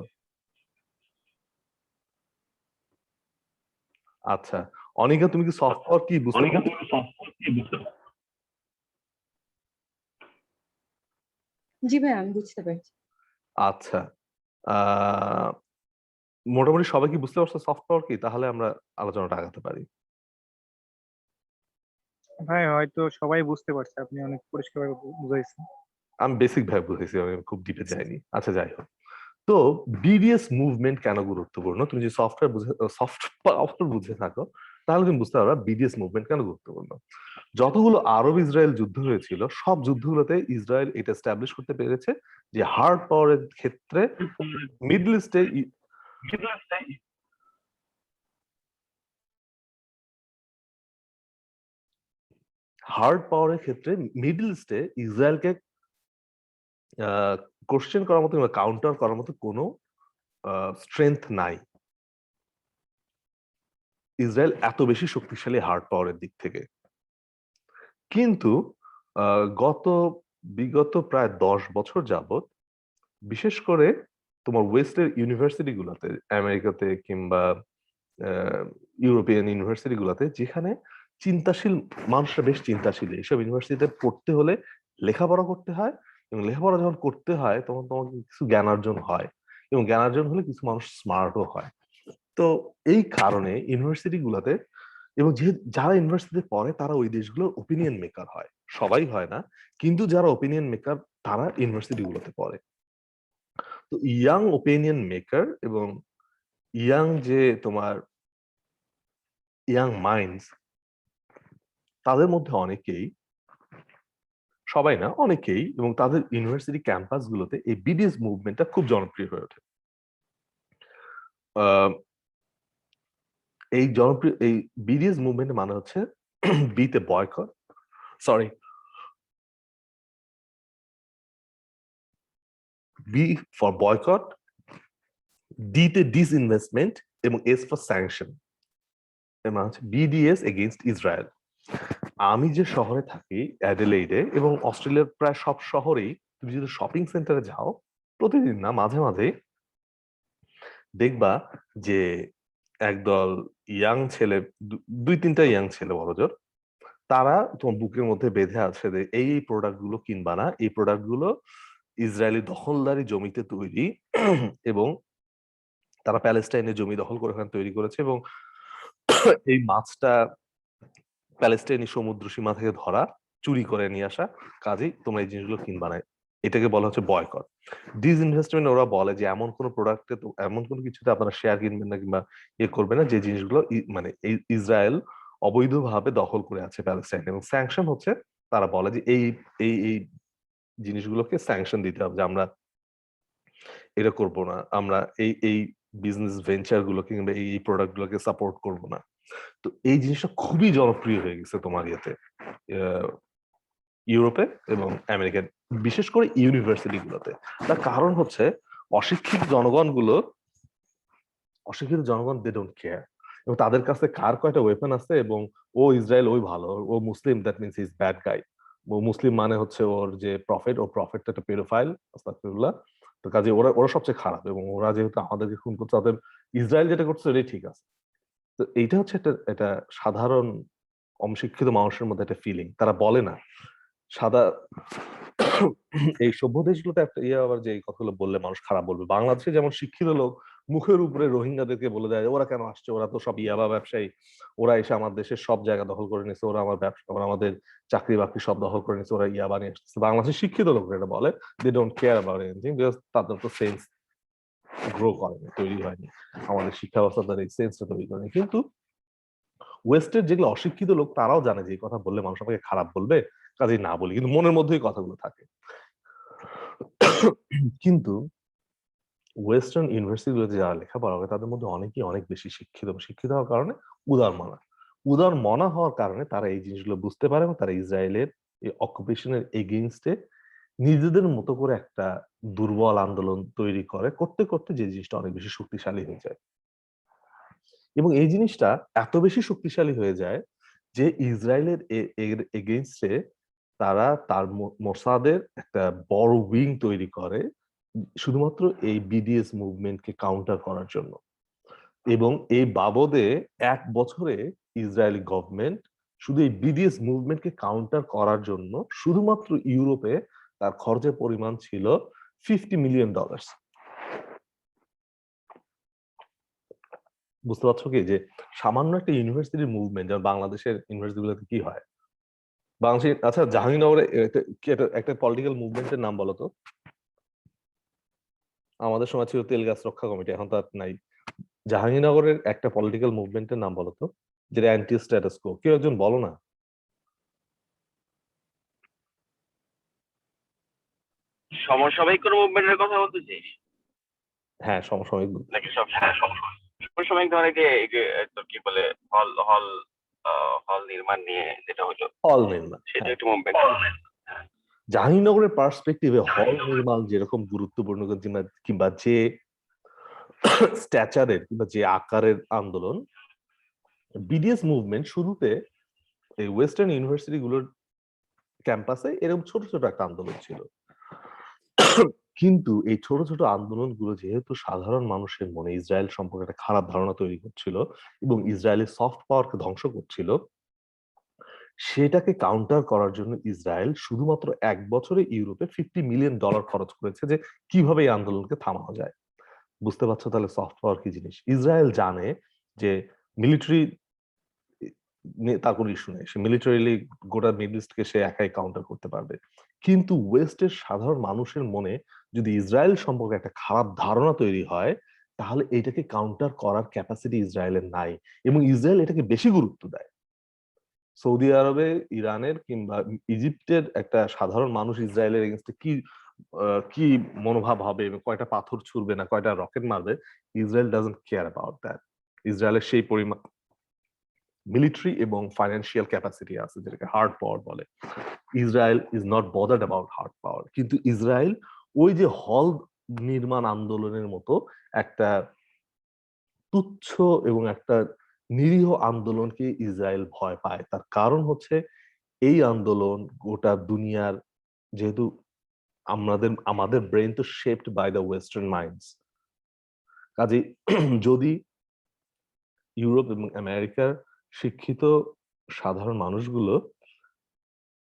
আচ্ছা অনিকা তুমি কি সফটওয়্যার কি বুঝতে পারছো? জি ভাই আমি বুঝতে পারছি। আচ্ছা মোটামুটি সবাই কি বুঝতে পারছো সফটওয়্যার কি? তাহলে আমরা আলোচনাটা আগাতে পারি। ভাই হয়তো সবাই বুঝতে পারছে, আপনি অনেক পরিষ্কারভাবে বুঝাইছেন। আমি বেসিক ভাবে বুঝেছি, আমি খুব ডিপে যাইনি। আচ্ছা যাই হোক, তো বিডিএস মুভমেন্ট কেন গুরুত্বপূর্ণ? তুমি যদি সফট পাওয়ার বুঝে থাকো তাহলে তুমি বুঝতে পারবে বিডিএস মুভমেন্ট কেন গুরুত্বপূর্ণ। যতগুলো আরব ইসরায়েল যুদ্ধ হয়েছিল সব যুদ্ধগুলোতে ইসরায়েল এটা এস্টাবলিশ করতে পেরেছে যে হার্ড পাওয়ারের ক্ষেত্রে মিডল ইস্টে মিডল ইস্টে ইসরায়েলকে কোশ্চেন করার মতো কিংবা কাউন্টার করার মতো কোনো স্ট্রেংথ নাই। ইসরায়েল এত বেশি শক্তিশালী হার্ড পাওয়ারের দিক থেকে। কিন্তু বিগত প্রায় 10 বছর যাবত বিশেষ করে তোমার ওয়েস্টের ইউনিভার্সিটি গুলাতে, আমেরিকাতে কিংবা ইউরোপিয়ান ইউনিভার্সিটি গুলাতে, যেখানে চিন্তাশীল মানুষরা বেশ চিন্তাশীল, এইসব ইউনিভার্সিটিতে পড়তে হলে লেখাপড়া করতে হয়, এবং লেখাপড়া যখন করতে হয় তখন তোমাকে কিছু জ্ঞানার্জন হয়, এবং জ্ঞানার্জন হলে কিছু মানুষ স্মার্টও হয়। তো এই কারণে ইউনিভার্সিটি গুলাতে, এবং যারা ইউনিভার্সিটিতে পড়ে তারা ওই দেশগুলোর ওপিনিয়ন মেকার হয়, সবাই হয় না, কিন্তু যারা ওপিনিয়ন মেকার তারা ইউনিভার্সিটি গুলোতে পড়ে। তো ইয়াং ওপিনিয়ন মেকার এবং ইয়াং যে তোমার ইয়াং মাইন্ডস, তাদের মধ্যে অনেকেই, সবাই না অনেকেই, এবং তাদের ইউনিভার্সিটি ক্যাম্পাস গুলোতে এই বিডিএস মুভমেন্টটা খুব জনপ্রিয় হয়ে ওঠে। এই বিডিএস মুভমেন্ট মানে হচ্ছে বিতে boycott, sorry, B for boycott, ডিতে ডিসইনভেস্টমেন্ট এবং এস ফর স্যাংশন। মানে হচ্ছে বিডিএস এগেইনস্ট ইসরায়েল। আমি যে শহরে থাকি অ্যাডিলেইডে, এবং অস্ট্রেলিয়ার প্রায় সব শহরেই তুমি যদি শপিং সেন্টারে যাও, প্রতিদিন না মাঝে মাঝে দেখবা যে একদল ইয়াং ছেলে, দুই তিনটা ইয়াং ছেলে বড়জোর, তারা তোমার বুকের মধ্যে বেঁধে আছে যে এই প্রোডাক্ট গুলো কিনবা না, এই প্রোডাক্ট গুলো ইসরায়েলি দখলদারি জমিতে তৈরি, এবং তারা প্যালেস্টাইনের জমি দখল করে ওখানে তৈরি করেছে, এবং এই মাছটা প্যালেস্টাইনি সমুদ্র সীমা থেকে ধরা, চুরি করে নিয়ে আসা, কাজেই তোমরা এই জিনিসগুলো কিনবা না। এটাকে বলা হচ্ছে বয়কট। ডিসইনভেস্টমেন্ট ওরা বলে যে এমন কোন প্রোডাক্টে, এমন কোনো কিছুতে আপনারা শেয়ার কিনবেন না কিংবা ইয়ে করবে না যে জিনিসগুলো মানে ইসরায়েল অবৈধভাবে দখল করে আছে প্যালেস্টাইন। এবং স্যাংশন হচ্ছে তারা বলে যে এই এই এই জিনিসগুলোকে স্যাংশন দিতে হবে, যে আমরা এটা করবো না, আমরা এই এই বিজনেস ভেঞ্চার গুলোকে কিংবা এই প্রোডাক্ট গুলোকে সাপোর্ট করবো না। তো এই জিনিসটা খুবই জনপ্রিয় হয়ে গেছে তোমার ইয়েতে, ইউরোপে এবং আমেরিকান, বিশেষ করে ইউনিভার্সিটি গুলোতে। তার কারণ হচ্ছে অশিক্ষিত জনগণ দে ডোন্ট কেয়ার, এবং তাদের কাছে কার কয়টা ওয়েপন আছে, এবং ও ইসরায়েল ওই ভালো, ও মুসলিম, দ্যাট মিনস ইজ ব্যাড গাই। ও মুসলিম মানে হচ্ছে ওর যে প্রফেট, ও প্রফেট একটা পেডোফাইল, আস্তাগফিরুল্লাহ। তো কাজে ওরা সবচেয়ে খারাপ, এবং ওরা যেহেতু আমাদেরকে খুন করছে, তাদের ইসরায়েল যেটা করছে এটাই ঠিক আছে। তো এইটা হচ্ছে একটা সাধারণ অশিক্ষিত মানুষের মধ্যে একটা ফিলিং, তারা বলে না। সাদা এই সভ্য দেশগুলোতে একটা আবার যে এই কথাগুলো বললে মানুষ খারাপ বলবে। বাংলাদেশে যেমন শিক্ষিত লোক মুখের উপরে রোহিঙ্গাদেরকে বলে দেয় ওরা কেন আসছে, ওরা তো সব ইয়াবা ব্যবসায়ী, ওরা এসে আমার দেশের সব জায়গা দখল করে নিচ্ছে, ওরা আমার ব্যবসা, ওরা আমাদের চাকরি বাকরি সব দখল করে নিচ্ছে, ওরা ইয়াবা নিয়ে আসছে। বাংলাদেশের শিক্ষিত লোকরা এটা বলে, they don't care about anything, because তাদের তো সেন্স গ্রো করেনি, তৈরি হয়নি, আমাদের শিক্ষা ব্যবস্থা তাদের এই সেন্সটা তৈরি করেনি। কিন্তু ওয়েস্টের যেগুলো অশিক্ষিত লোক, তারাও জানে যে এই কথা বললে মানুষ আমাকে খারাপ বলবে, কাজেই না বলি, কিন্তু মনের মধ্যেই কথাগুলো থাকে। কিন্তু ওয়েস্টার্ন ইউনিভার্সিটিগুলোতে যারা লেখাপড়া করে তাদের মধ্যে অনেকেই অনেক বেশি শিক্ষিত হওয়ার কারণে উদার মনা হওয়ার কারণে তারা এই জিনিসগুলো বুঝতে পারে, এবং তারা ইসরায়েলের এই অকুপেশনের এগেইনস্টে নিজেদের মতো করে একটা দুর্বল আন্দোলন তৈরি করে, করতে করতে যে জিনিসটা অনেক বেশি শক্তিশালী হয়ে যায়। এবং এই জিনিসটা এত বেশি শক্তিশালী হয়ে যায় যে ইসরায়েলের এগেইনস্টে তারা তার মোসাদের একটা বড় উইং তৈরি করে শুধুমাত্র এই বিডিএস মুভমেন্টকে কাউন্টার করার জন্য। এবং এই বাবদে 1 বছরে ইসরায়েলি গভর্নমেন্ট শুধু এই বিডিএস মুভমেন্টকে কাউন্টার করার জন্য শুধুমাত্র ইউরোপে তার খরচের পরিমাণ ছিল $50 মিলিয়ন। বুঝতে পারছো কি যে সামান্য একটা ইউনিভার্সিটির মুভমেন্ট, যেমন বাংলাদেশের ইউনিভার্সিটিগুলোতে কি হয়, বাংলাদেশের, আচ্ছা জাহাঙ্গীরনগরে একটা পলিটিক্যাল মুভমেন্টের নাম বলো তো। আমাদের সময় ছিল তেল গাছ রক্ষা কমিটি, এখন তো আর নাই। জাহাঙ্গীরনগরের একটা পলিটিক্যাল মুভমেন্টের নাম বলো তো, যেটা অ্যান্টি স্ট্যাটাস কো, কেউ একজন বলো না। সমসাময়িক কোন মুভমেন্টের কথা বলতেছিস? হ্যাঁ, সমসাময়িক নাকি সব সমসাময়িক ধরনের যে তোর কি বলে হল হল হল নির্মাণ নিয়ে যেটা হলো, হল নির্মাণ, সেটা একটা মুভমেন্ট। জাহাঙ্গীরনগরের পার্সপেক্টিভে হল নির্মাণ যেরকম গুরুত্বপূর্ণ, কিংবা যে স্ট্যাচারের কিংবা যে আকারের আন্দোলন, বিডিএস মুভমেন্ট শুরুতে এই ওয়েস্টার্ন ইউনিভার্সিটি গুলোর ক্যাম্পাসে এরকম ছোট ছোট একটা আন্দোলন ছিল। কিন্তু এই ছোট ছোট আন্দোলনগুলো যেহেতু সাধারণ মানুষের মনে ইসরায়েল সম্পর্কে একটা খারাপ ধারণা তৈরি করছিল এবং ইসরায়েলের সফট পাওয়ারকে ধ্বংস করছিল, সেটাকে কাউন্টার করার জন্য ইসরায়েল শুধুমাত্র 1 বছরে ইউরোপে $50 মিলিয়ন খরচ করেছে যে কিভাবে এই আন্দোলনকে থামানো যায়। বুঝতে পারছো তাহলে সফট পাওয়ার কি জিনিস? ইসরায়েল জানে যে মিলিটারি তার কোনো ইস্যু নেই, সে মিলিটারিলি গোটা মিডল ইস্টকে সে একাই কাউন্টার করতে পারবে। কিন্তু ওয়েস্টের সাধারণ মানুষের মনে যদি ইসরায়েল সম্পর্কে একটা খারাপ ধারণা তৈরি হয়, তাহলে এটাকে কাউন্টার করার ক্যাপাসিটি ইসরায়েলের নাই, এবং ইসরায়েল এটাকে বেশি গুরুত্ব দেয়। সৌদি আরবে, ইরানের কিংবা ইজিপ্টের একটা সাধারণ মানুষ ইসরায়েলের এগেনস্টে কি মনোভাব হবে, কয়টা পাথর ছুড়বে না কয়টা রকেট মারবে, Israel doesn't care about that. ইসরায়েলের সেই পরিমাণ মিলিটারি এবং ফাইন্যান্সিয়াল ক্যাপাসিটি আছে, যেটাকে হার্ড পাওয়ার বলে। Israel is not bothered about hard power. কিন্তু ইসরায়েল ওই যে হল নির্মাণ আন্দোলনের মতো একটা তুচ্ছ এবং একটা নিরীহ আন্দোলনকে ইসরায়েল ভয় পায়। তার কারণ হচ্ছে এই আন্দোলন গোটা দুনিয়ার, যেহেতু আমাদের ব্রেন তো shaped by the western minds, কাজে যদি ইউরোপ এবং আমেরিকার শিক্ষিত সাধারণ মানুষগুলো,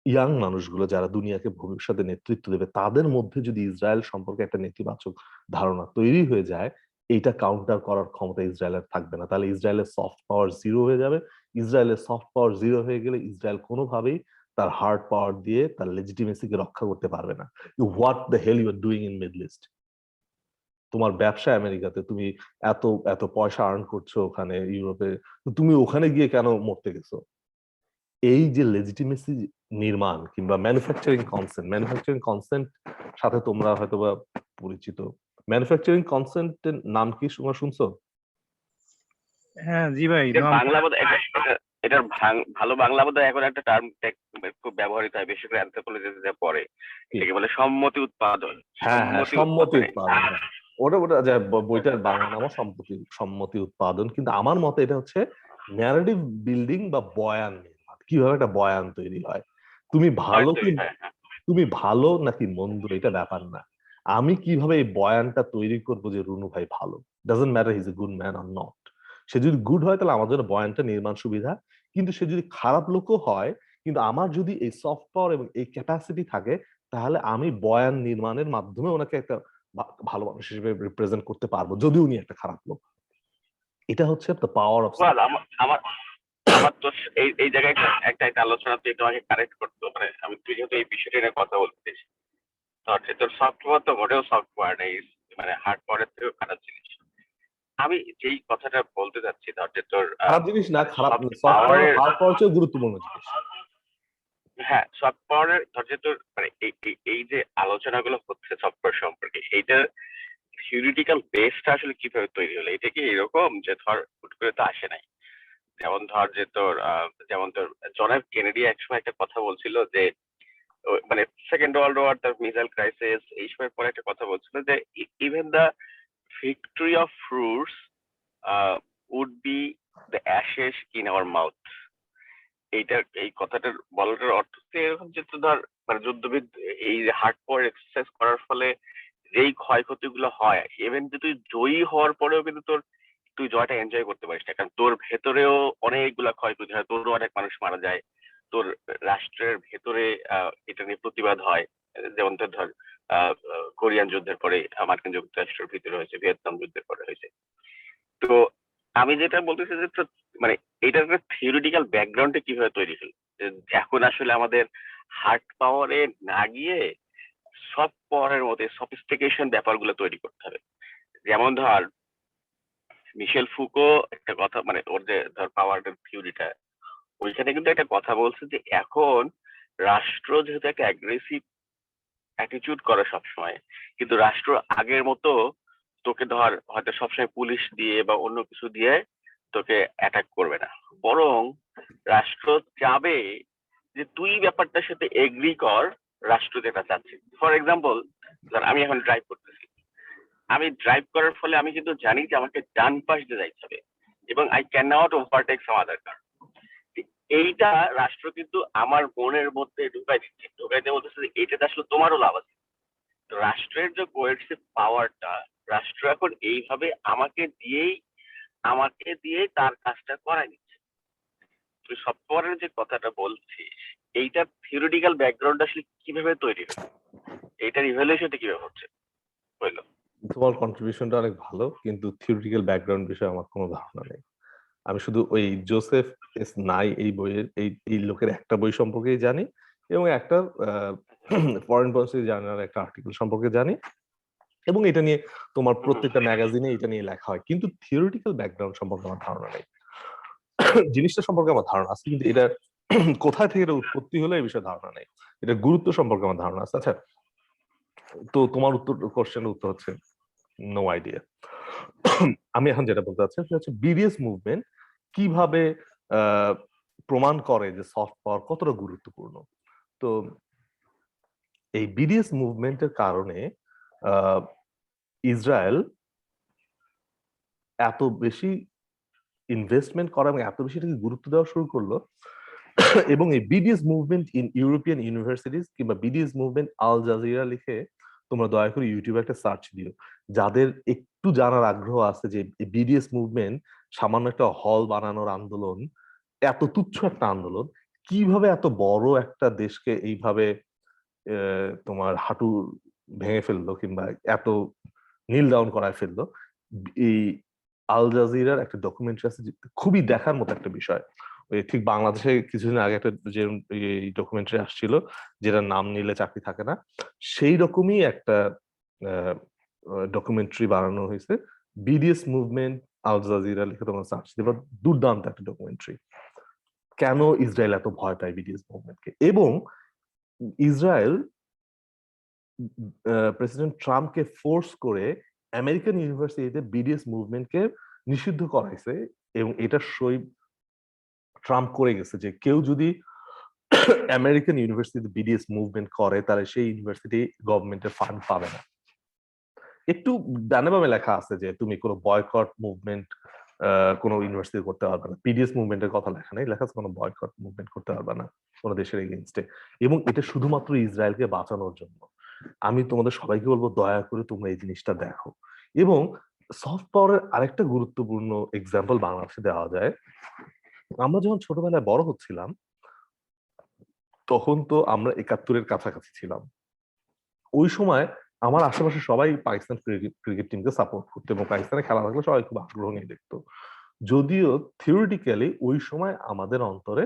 ইয়াং মানুষগুলো যারা দুনিয়াকে ভবিষ্যতে নেতৃত্ব দেবে, তাদের মধ্যে যদি ইসরায়েল সম্পর্কে একটা নেতিবাচক ধারণা তৈরি হয়ে যায়, এইটা কাউন্টার করার ক্ষমতা ইসরায়েলের থাকবে না। তাহলে ইসরায়েলের সফট পাওয়ার জিরো হয়ে যাবে। ইসরায়েলের সফট পাওয়ার জিরো হয়ে গেলে ইসরায়েল কোনোভাবেই তার হার্ড পাওয়ার দিয়ে তার লেজিটিমেসিকে রক্ষা করতে পারবে না। What the hell you are doing in Middle East? তোমার ব্যবসা আমেরিকাতে, তুমি এত এত পয়সা আর্ন করছো ওখানে ইউরোপে, তুমি ওখানে গিয়ে কেন মরতে গেছো? এই যে লেজিটিমেসি নির্মাণ কিংবা ম্যানুফ্যাকচারিং কনসেন্ট সাথে তোমরা হয়তোবা পরিচিত। ম্যানুফ্যাকচারিং কনসেন্টের নাম কি তোমরা শুনছো? হ্যাঁ জি ভাই, বাংলা বোধ এটার ভালো বাংলা বোধ এখন একটা টার্ম খুব ব্যবহৃত হয়, বিশেষ করে অ্যানথ্রোপোলজিতে বলে, এটাকে বলে সম্মতি উৎপাদন। হ্যাঁ, সম্মতি উৎপাদন। ওটা যে বইটার বাংলা নাম সম্মতি উৎপাদন। কিন্তু আমার মতে এটা হচ্ছে ন্যারেটিভ বিল্ডিং বা বয়ান নির্মাণ। কিভাবে একটা বয়ান তৈরি হয়, তুমি ভালো নাকি মন্দ এটা ব্যাপার না, আমি কিভাবে এই বয়ানটা তৈরি করবো যে রুনু ভাই ভালো। Doesn't matter he is a good man or not. সে যদি গুড হয় তাহলে আমার জন্য বয়ানটা নির্মাণ সুবিধা, কিন্তু সে যদি খারাপ লোকও হয়, কিন্তু আমার যদি এই সফট পাওয়ার এবং এই ক্যাপাসিটি থাকে, তাহলে আমি বয়ান নির্মাণের মাধ্যমে ওনাকে একটা ভালো মানুষ হিসেবে রিপ্রেজেন্ট করতে পারবো, যদি উনি একটা খারাপ লোক। এটা হচ্ছে দ্য পাওয়ার অফ। আমার তো এই জায়গায় একটা আলোচনা তুই তোমাকে কারেক্ট করতে পারে। তুই যেহেতু এই বিষয়টা নিয়ে কথা বলতেছিস, তোর সফট পাওয়ার তো ঘটেও সফট পাওয়ার নেই, মানে হার্ড পাওয়ারের থেকেও খারাপ জিনিস। আমি যেই কথাটা বলতে চাচ্ছি, ধর যে তোর খারাপ জিনিস না, খারাপ সফট পাওয়ার হার্ড পাওয়ার চেয়ে গুরুত্বপূর্ণ জিনিস। হ্যাঁ, সফট পাওয়ারের ধর যে তোর মানে এই যে আলোচনাগুলো হচ্ছে সফট পাওয়ার সম্পর্কে, এইটার থিওরিটিক্যাল বেসটা আসলে কিভাবে তৈরি হলো? এটা কি এরকম যে ধর হুট করে তো আসে নাই? যেমন ধর যে তোর জন এফ কেনেডি একসময় একটা কথা বলছিল যে, মানে সেকেন্ড ওয়ার্ল্ড ওয়ার, তার মিসাইল ক্রাইসিস, এই সময় পরে একটা কথা বলছিল যে even the victory of fruits would be the ashes in our mouth. এই কথাটার বলাটার অর্থ হচ্ছে এরকম যে ধর মানে যুদ্ধবিদ এই হার্ড পাওয়ার এক্সারসাইজ করার ফলে যেই ক্ষয়ক্ষতিগুলো হয়, ইভেন যে তুই জয়ী হওয়ার পরেও কিন্তু তুই জয়টা এনজয় করতে পারিস না, কারণ তোর ভেতরেও অনেকগুলা ক্ষয়ক্ষতি হয়, তোরও অনেক মানুষ মারা যায়, তোর রাষ্ট্রের ভেতরে এটা নিয়ে প্রতিবাদ হয়। যেমন তোর ধর কোরিয়ান যুদ্ধের পরে মার্কিন যুক্তরাষ্ট্রের ভিতরে হয়েছে, ভিয়েতনাম যুদ্ধের পরে হয়েছে। তো আমি যেটা বলতেছি যে মানে এটার একটা থিওরিটিক্যাল ব্যাকগ্রাউন্ডে কিভাবে তৈরি হলো, এখন আসলে আমাদের হার্ড পাওয়ারে না গিয়ে সফট পাওয়ারের মধ্যে সফিস্টিকেশন ব্যাপারগুলো তৈরি করতে হবে। যেমন ধর মিশেল ফুকো একটা কথা, মানে ওর যে ধর পাওয়ার থিওরিটা, ওইখানে কিন্তু একটা কথা বলছে যে এখন রাষ্ট্র যেহেতু একটা অ্যাগ্রেসিভ অ্যাটিটিউড করে সবসময়, কিন্তু রাষ্ট্র আগের মতো তোকে ধর হয়তো সবসময় পুলিশ দিয়ে বা অন্য কিছু দিয়ে তোকে অ্যাটাক করবে না, বরং রাষ্ট্র চাবে যে তুই ব্যাপারটার সাথে এগ্রি কর, রাষ্ট্র যেটা চাচ্ছে। ফর এক্সাম্পল, ধর আমি এখন ড্রাইভ করতেছি, আমি ড্রাইভ করার ফলে আমি কিন্তু জানি যে আমাকে ডান পাশ দিয়ে যাইতে হবে এবং আই ক্যান নট ওভারটেক সাম আদার কার। এইটা রাষ্ট্র কিন্তু আমার মনের মধ্যে ঢুকাইতে বলতেছে যে এইটাতে আসলে তোমারও লাভ আছে। রাষ্ট্রের যে কোয়েরসিভ পাওয়ারটা, রাষ্ট্র এখন এইভাবে আমাকে দিয়েই তার কাজটা করাই নিচ্ছে। তুই সফট পাওয়ারের যে কথাটা বলছিস, এইটার থিওরিটিক্যাল ব্যাকগ্রাউন্ড আসলে কিভাবে তৈরি হলো, এইটার ইভ্যালুয়েশনটা কিভাবে হচ্ছে হইলো? তোমার কন্ট্রিবিউশনটা অনেক ভালো, কিন্তু থিওরিটিক্যাল ব্যাকগ্রাউন্ড বিষয়ে আমার কোনো ধারণা নেই। আমি শুধু ওই জোসেফ এস নাই এই বইয়ের এই লোকের একটা বই সম্পর্কেই জানি, এবং একটা ফরেন পলিসি জার্নাল একটা আর্টিকেল সম্পর্কে জানি, এবং এটা নিয়ে তোমার প্রত্যেকটা ম্যাগাজিনে এটা নিয়ে লেখা হয়, কিন্তু থিওরিটিক্যাল ব্যাকগ্রাউন্ড সম্পর্কে আমার ধারণা নেই। জিনিসটা সম্পর্কে আমার ধারণা আছে, কিন্তু এটা কোথায় থেকে এটা উৎপত্তি হলো এই বিষয়ে ধারণা নেই। এটা গুরুত্ব সম্পর্কে আমার ধারণা আছে। আচ্ছা, তো তোমার কোশ্চেনের উত্তর হচ্ছে নো আইডিয়া। আমি এখন যেটা বলতে চাচ্ছি সেটা হচ্ছে বিডিএস মুভমেন্ট কিভাবে প্রমাণ করে যে সফট পাওয়ার কতটা গুরুত্বপূর্ণ। তো এই বিডিএস মুভমেন্টের কারণে ইসরায়েল এত বেশি ইনভেস্টমেন্ট করা এবং এত বেশি এটাকে গুরুত্ব দেওয়া শুরু করলো, এবং এই BDS movement in European universities কিংবা বিডিএস মুভমেন্ট আল জাজিরা লিখে তোমরা দয়া করে ইউটিউবে একটা সার্চ দিও। যাদের একটু জানার আগ্রহ আছে যে বিডিএস মুভমেন্ট সামান্য একটা হল বানানোর আন্দোলন, এত তুচ্ছ একটা আন্দোলন কিভাবে এত বড় একটা দেশকে এইভাবে তোমার হাঁটু ভেঙে ফেললো কিংবা এত নীল ডাউন করায় ফেললো, এই আল জাজিরার একটা ডকুমেন্টারি আছে, খুবই দেখার মতো একটা বিষয়। ওই ঠিক বাংলাদেশে কিছুদিন আগে একটা যে ডকুমেন্টারি আসছিল যেটার নাম নিলে চাকরি থাকে না, সেই রকমই একটা ডকুমেন্টারি বানানো হয়েছে বিডিএস মুভমেন্ট আল জাজিরা লিখে তোমরা সার্চ দিবা, দুর্দান্ত একটা ডকুমেন্টারি। কেন ইসরায়েল এত ভয় পায় বিডিএস মুভমেন্টকে, এবং ইসরায়েল প্রেসিডেন্ট ট্রাম্পকে ফোর্স করে আমেরিকান ইউনিভার্সিটিতে বিডিএস মুভমেন্টকে নিষিদ্ধ করাইছে, এবং এটা সই ট্রাম্প করে গেছে যে কেউ যদি আমেরিকান ইউনিভার্সিটিতে বিডিএস মুভমেন্ট করে তাহলে সেই ইউনিভার্সিটি গভর্নমেন্টের ফান্ড পাবে না। একটু ডানে বামে লেখা আছে যে তুমি কোনো বয়কট মুভমেন্ট কোনো ইউনিভার্সিটি করতে পারবে না, বিডিএস মুভমেন্টের কথা লেখা নেই, লেখা আছে কোনো বয়কট মুভমেন্ট করতে পারবে না কোনো দেশের এগেইনস্টে, এবং এটা শুধুমাত্র ইসরায়েলকে বাঁচানোর জন্য। আমি তোমাদের সবাইকে বলবো দয়া করে তোমরা এই জিনিসটা দেখো। এবং সফট পাওয়ারের আরেকটা গুরুত্বপূর্ণ এক্সাম্পল বাংলাদেশে দেওয়া যায়। আমরা যখন ছোটবেলায় বড় হচ্ছিলাম তখন তো আমরা ৭১-এর কাছাকাছি ছিলাম। ওই সময় আমার আশেপাশে সবাই পাকিস্তান ক্রিকেট টিমকে সাপোর্ট করতো এবং পাকিস্তানে খেলা থাকলে সবাই খুব আগ্রহ নিয়ে দেখতো। যদিও থিওরিটিক্যালি ওই সময় আমাদের অন্তরে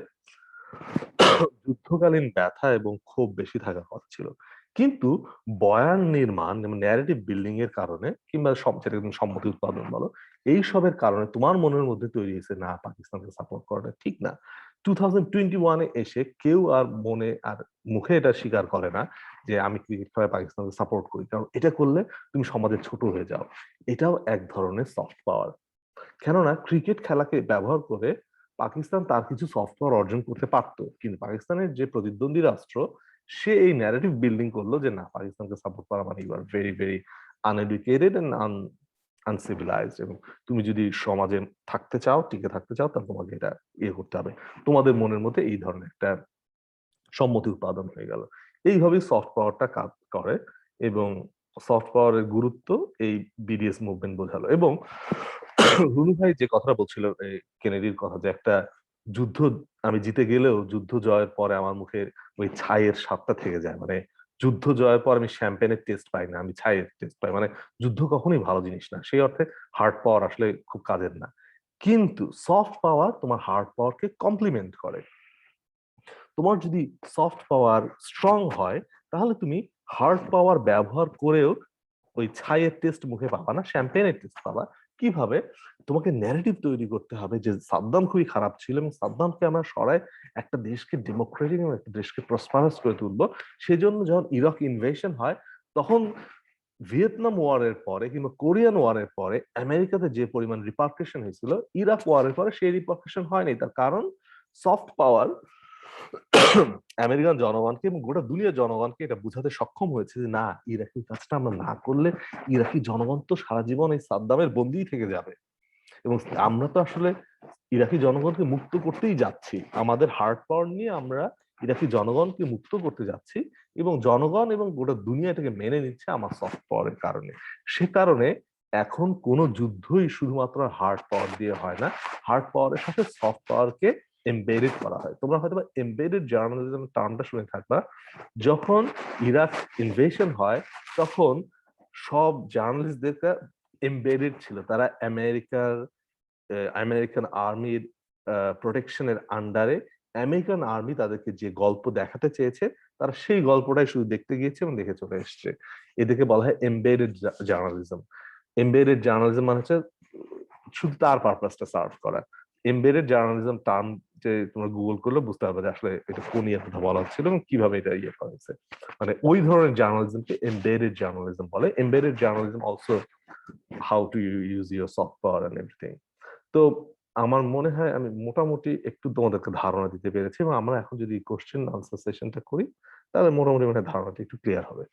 যুদ্ধকালীন ব্যথা এবং ক্ষোভ বেশি থাকার কথা ছিল, কিন্তু বয়ান নির্মাণ এবং ন্যারেটিভ বিল্ডিং এর কারণে কিংবা সম্মতি উৎপাদন বলো, এইসবের কারণে তোমার মনের মধ্যে তৈরি হয়েছে না পাকিস্তানকে সাপোর্ট করাটা ঠিক না। 2021-এ এসে কেউ আর মনে আর মুখে এটা স্বীকার করে না যে আমি ক্রিকেট খেলায় পাকিস্তানকে সাপোর্ট করি, কারণ এটা করলে তুমি সমাজে ছোট হয়ে যাও। এটাও এক ধরনের সফট পাওয়ার, কেননা ক্রিকেট খেলাকে ব্যবহার করে পাকিস্তান তার কিছু সফট পাওয়ার অর্জন করতে পারত, কিন্তু পাকিস্তানের যে প্রতিদ্বন্দ্বী রাষ্ট্র সে এই ন্যারেটিভ বিল্ডিং করলো যে না পাকিস্তানকে সাপোর্ট করা মানে you are very very uneducated and uncivilised, এবং তুমি যদি সমাজে থাকতে চাও, টিকে থাকতে চাও, তাহলে তোমাকে এটা ইয়ে করতে হবে। তোমাদের মনের মধ্যে এই ধরনের একটা সম্মতি উৎপাদন হয়ে গেল। এইভাবেই সফট পাওয়ারটা কাজ করে, এবং সফট পাওয়ারের গুরুত্ব এই বিডিএস মুভমেন্ট বোঝালো। এবং রুনু ভাই যে কথাটা বলছিল কেনেডির কথা, যে একটা যুদ্ধ আমি জিতে গেলেও যুদ্ধ জয়ের পরে আমার মুখে ওই ছাইয়ের স্বাদটা থেকে যায়, মানে যুদ্ধ জয়ের পর আমি শ্যাম্পেনের টেস্ট পাই না, আমি ছাইয়ের টেস্ট পাই, মানে যুদ্ধ কখনোই ভালো জিনিস না, সেই অর্থে হার্ড পাওয়ার আসলে খুব কাজের না। কিন্তু সফট পাওয়ার তোমার হার্ড পাওয়ারকে কমপ্লিমেন্ট করে। তোমার যদি সফট পাওয়ার স্ট্রং হয় তাহলে তুমি হার্ড পাওয়ার ব্যবহার করেও ওই ছাইয়ের টেস্ট মুখে পাবা না, শ্যাম্পেনের টেস্ট পাবা। কিভাবে? তোমাকে ন্যারেটিভ তৈরি করতে হবে যে সাদ্দাম খুবই খারাপ ছিল এবং সাদ্দামকে আমরা সরায় একটা দেশকে ডেমোক্রেটিক এবং একটা দেশকে প্রসপারাস করে তুলবো। সেজন্য যখন ইরাক ইনভেশন হয় তখন ভিয়েতনাম ওয়ারের পরে কিংবা কোরিয়ান ওয়ারের পরে আমেরিকাতে যে পরিমাণ রিপার্কেশন হয়েছিল, ইরাক ওয়ারের পরে সেই রিপার্কেশন হয়নি। তার কারণ সফট পাওয়ার আমেরিকান জনগণকে এবং গোটা দুনিয়ার জনগণকে এটা বুঝাতে সক্ষম হয়েছে যে না, ইরাকি কাজটা আমরা না করলে ইরাকি জনগণ তো সারা জীবন এই সাদ্দামের বন্দিই থেকে যাবে, এবং আমরা তো আসলে ইরাকি জনগণকে মুক্ত করতেই যাচ্ছি, আমাদের হার্ড পাওয়ার নিয়ে আমরা ইরাকি জনগণকে মুক্ত করতে যাচ্ছি, এবং জনগণ এবং গোটা দুনিয়া এটাকে মেনে নিচ্ছে আমার সফট পাওয়ারের কারণে। সে কারণে এখন কোনো যুদ্ধই শুধুমাত্র হার্ড পাওয়ার দিয়ে হয় না, হার্ড পাওয়ারের সাথে সফট পাওয়ারকে এমবেডেড করা হয়। তোমরা হয়তো এমবেডেড জার্নালিজম টার্মটা শুনে থাকবা। যখন ইরাক ইনভেশন হয় তখন সব জার্নালিস্টদেরকে এমবেডেড ছিল, তারা আমেরিকান আর্মির প্রোটেকশনের আন্ডারে আমেরিকান আর্মি তাদেরকে যে গল্প দেখাতে চেয়েছে তারা সেই গল্পটাই শুধু দেখতে গিয়েছে এবং দেখে চলে এসছে। এদেরকে বলা হয় এমবেডেড জার্নালিজম। এমবেডেড জার্নালিজম মানে হচ্ছে শুধু তার পারপাসটা সার্ভ করা। এমবেডেড জার্নালিজম টার্ম যে তোমরা গুগল করলে বুঝতে পারবে যে আসলে এটা কোন ইয়ের কথা বলা হচ্ছিল এবং কিভাবে এটা ইয়ে করা হয়েছে। মানে ওই ধরনের জার্নালিজমকে এমবেডেড জার্নালিজম বলে। Embedded journalism also how to use your software and everything. তো আমার মনে হয় আমি মোটামুটি একটু তোমাদেরকে ধারণা দিতে পেরেছি, এবং আমরা এখন যদি কোশ্চেন আনসার সেশনটা করি তাহলে মোটামুটি মানে ধারণাটা একটু ক্লিয়ার হবে।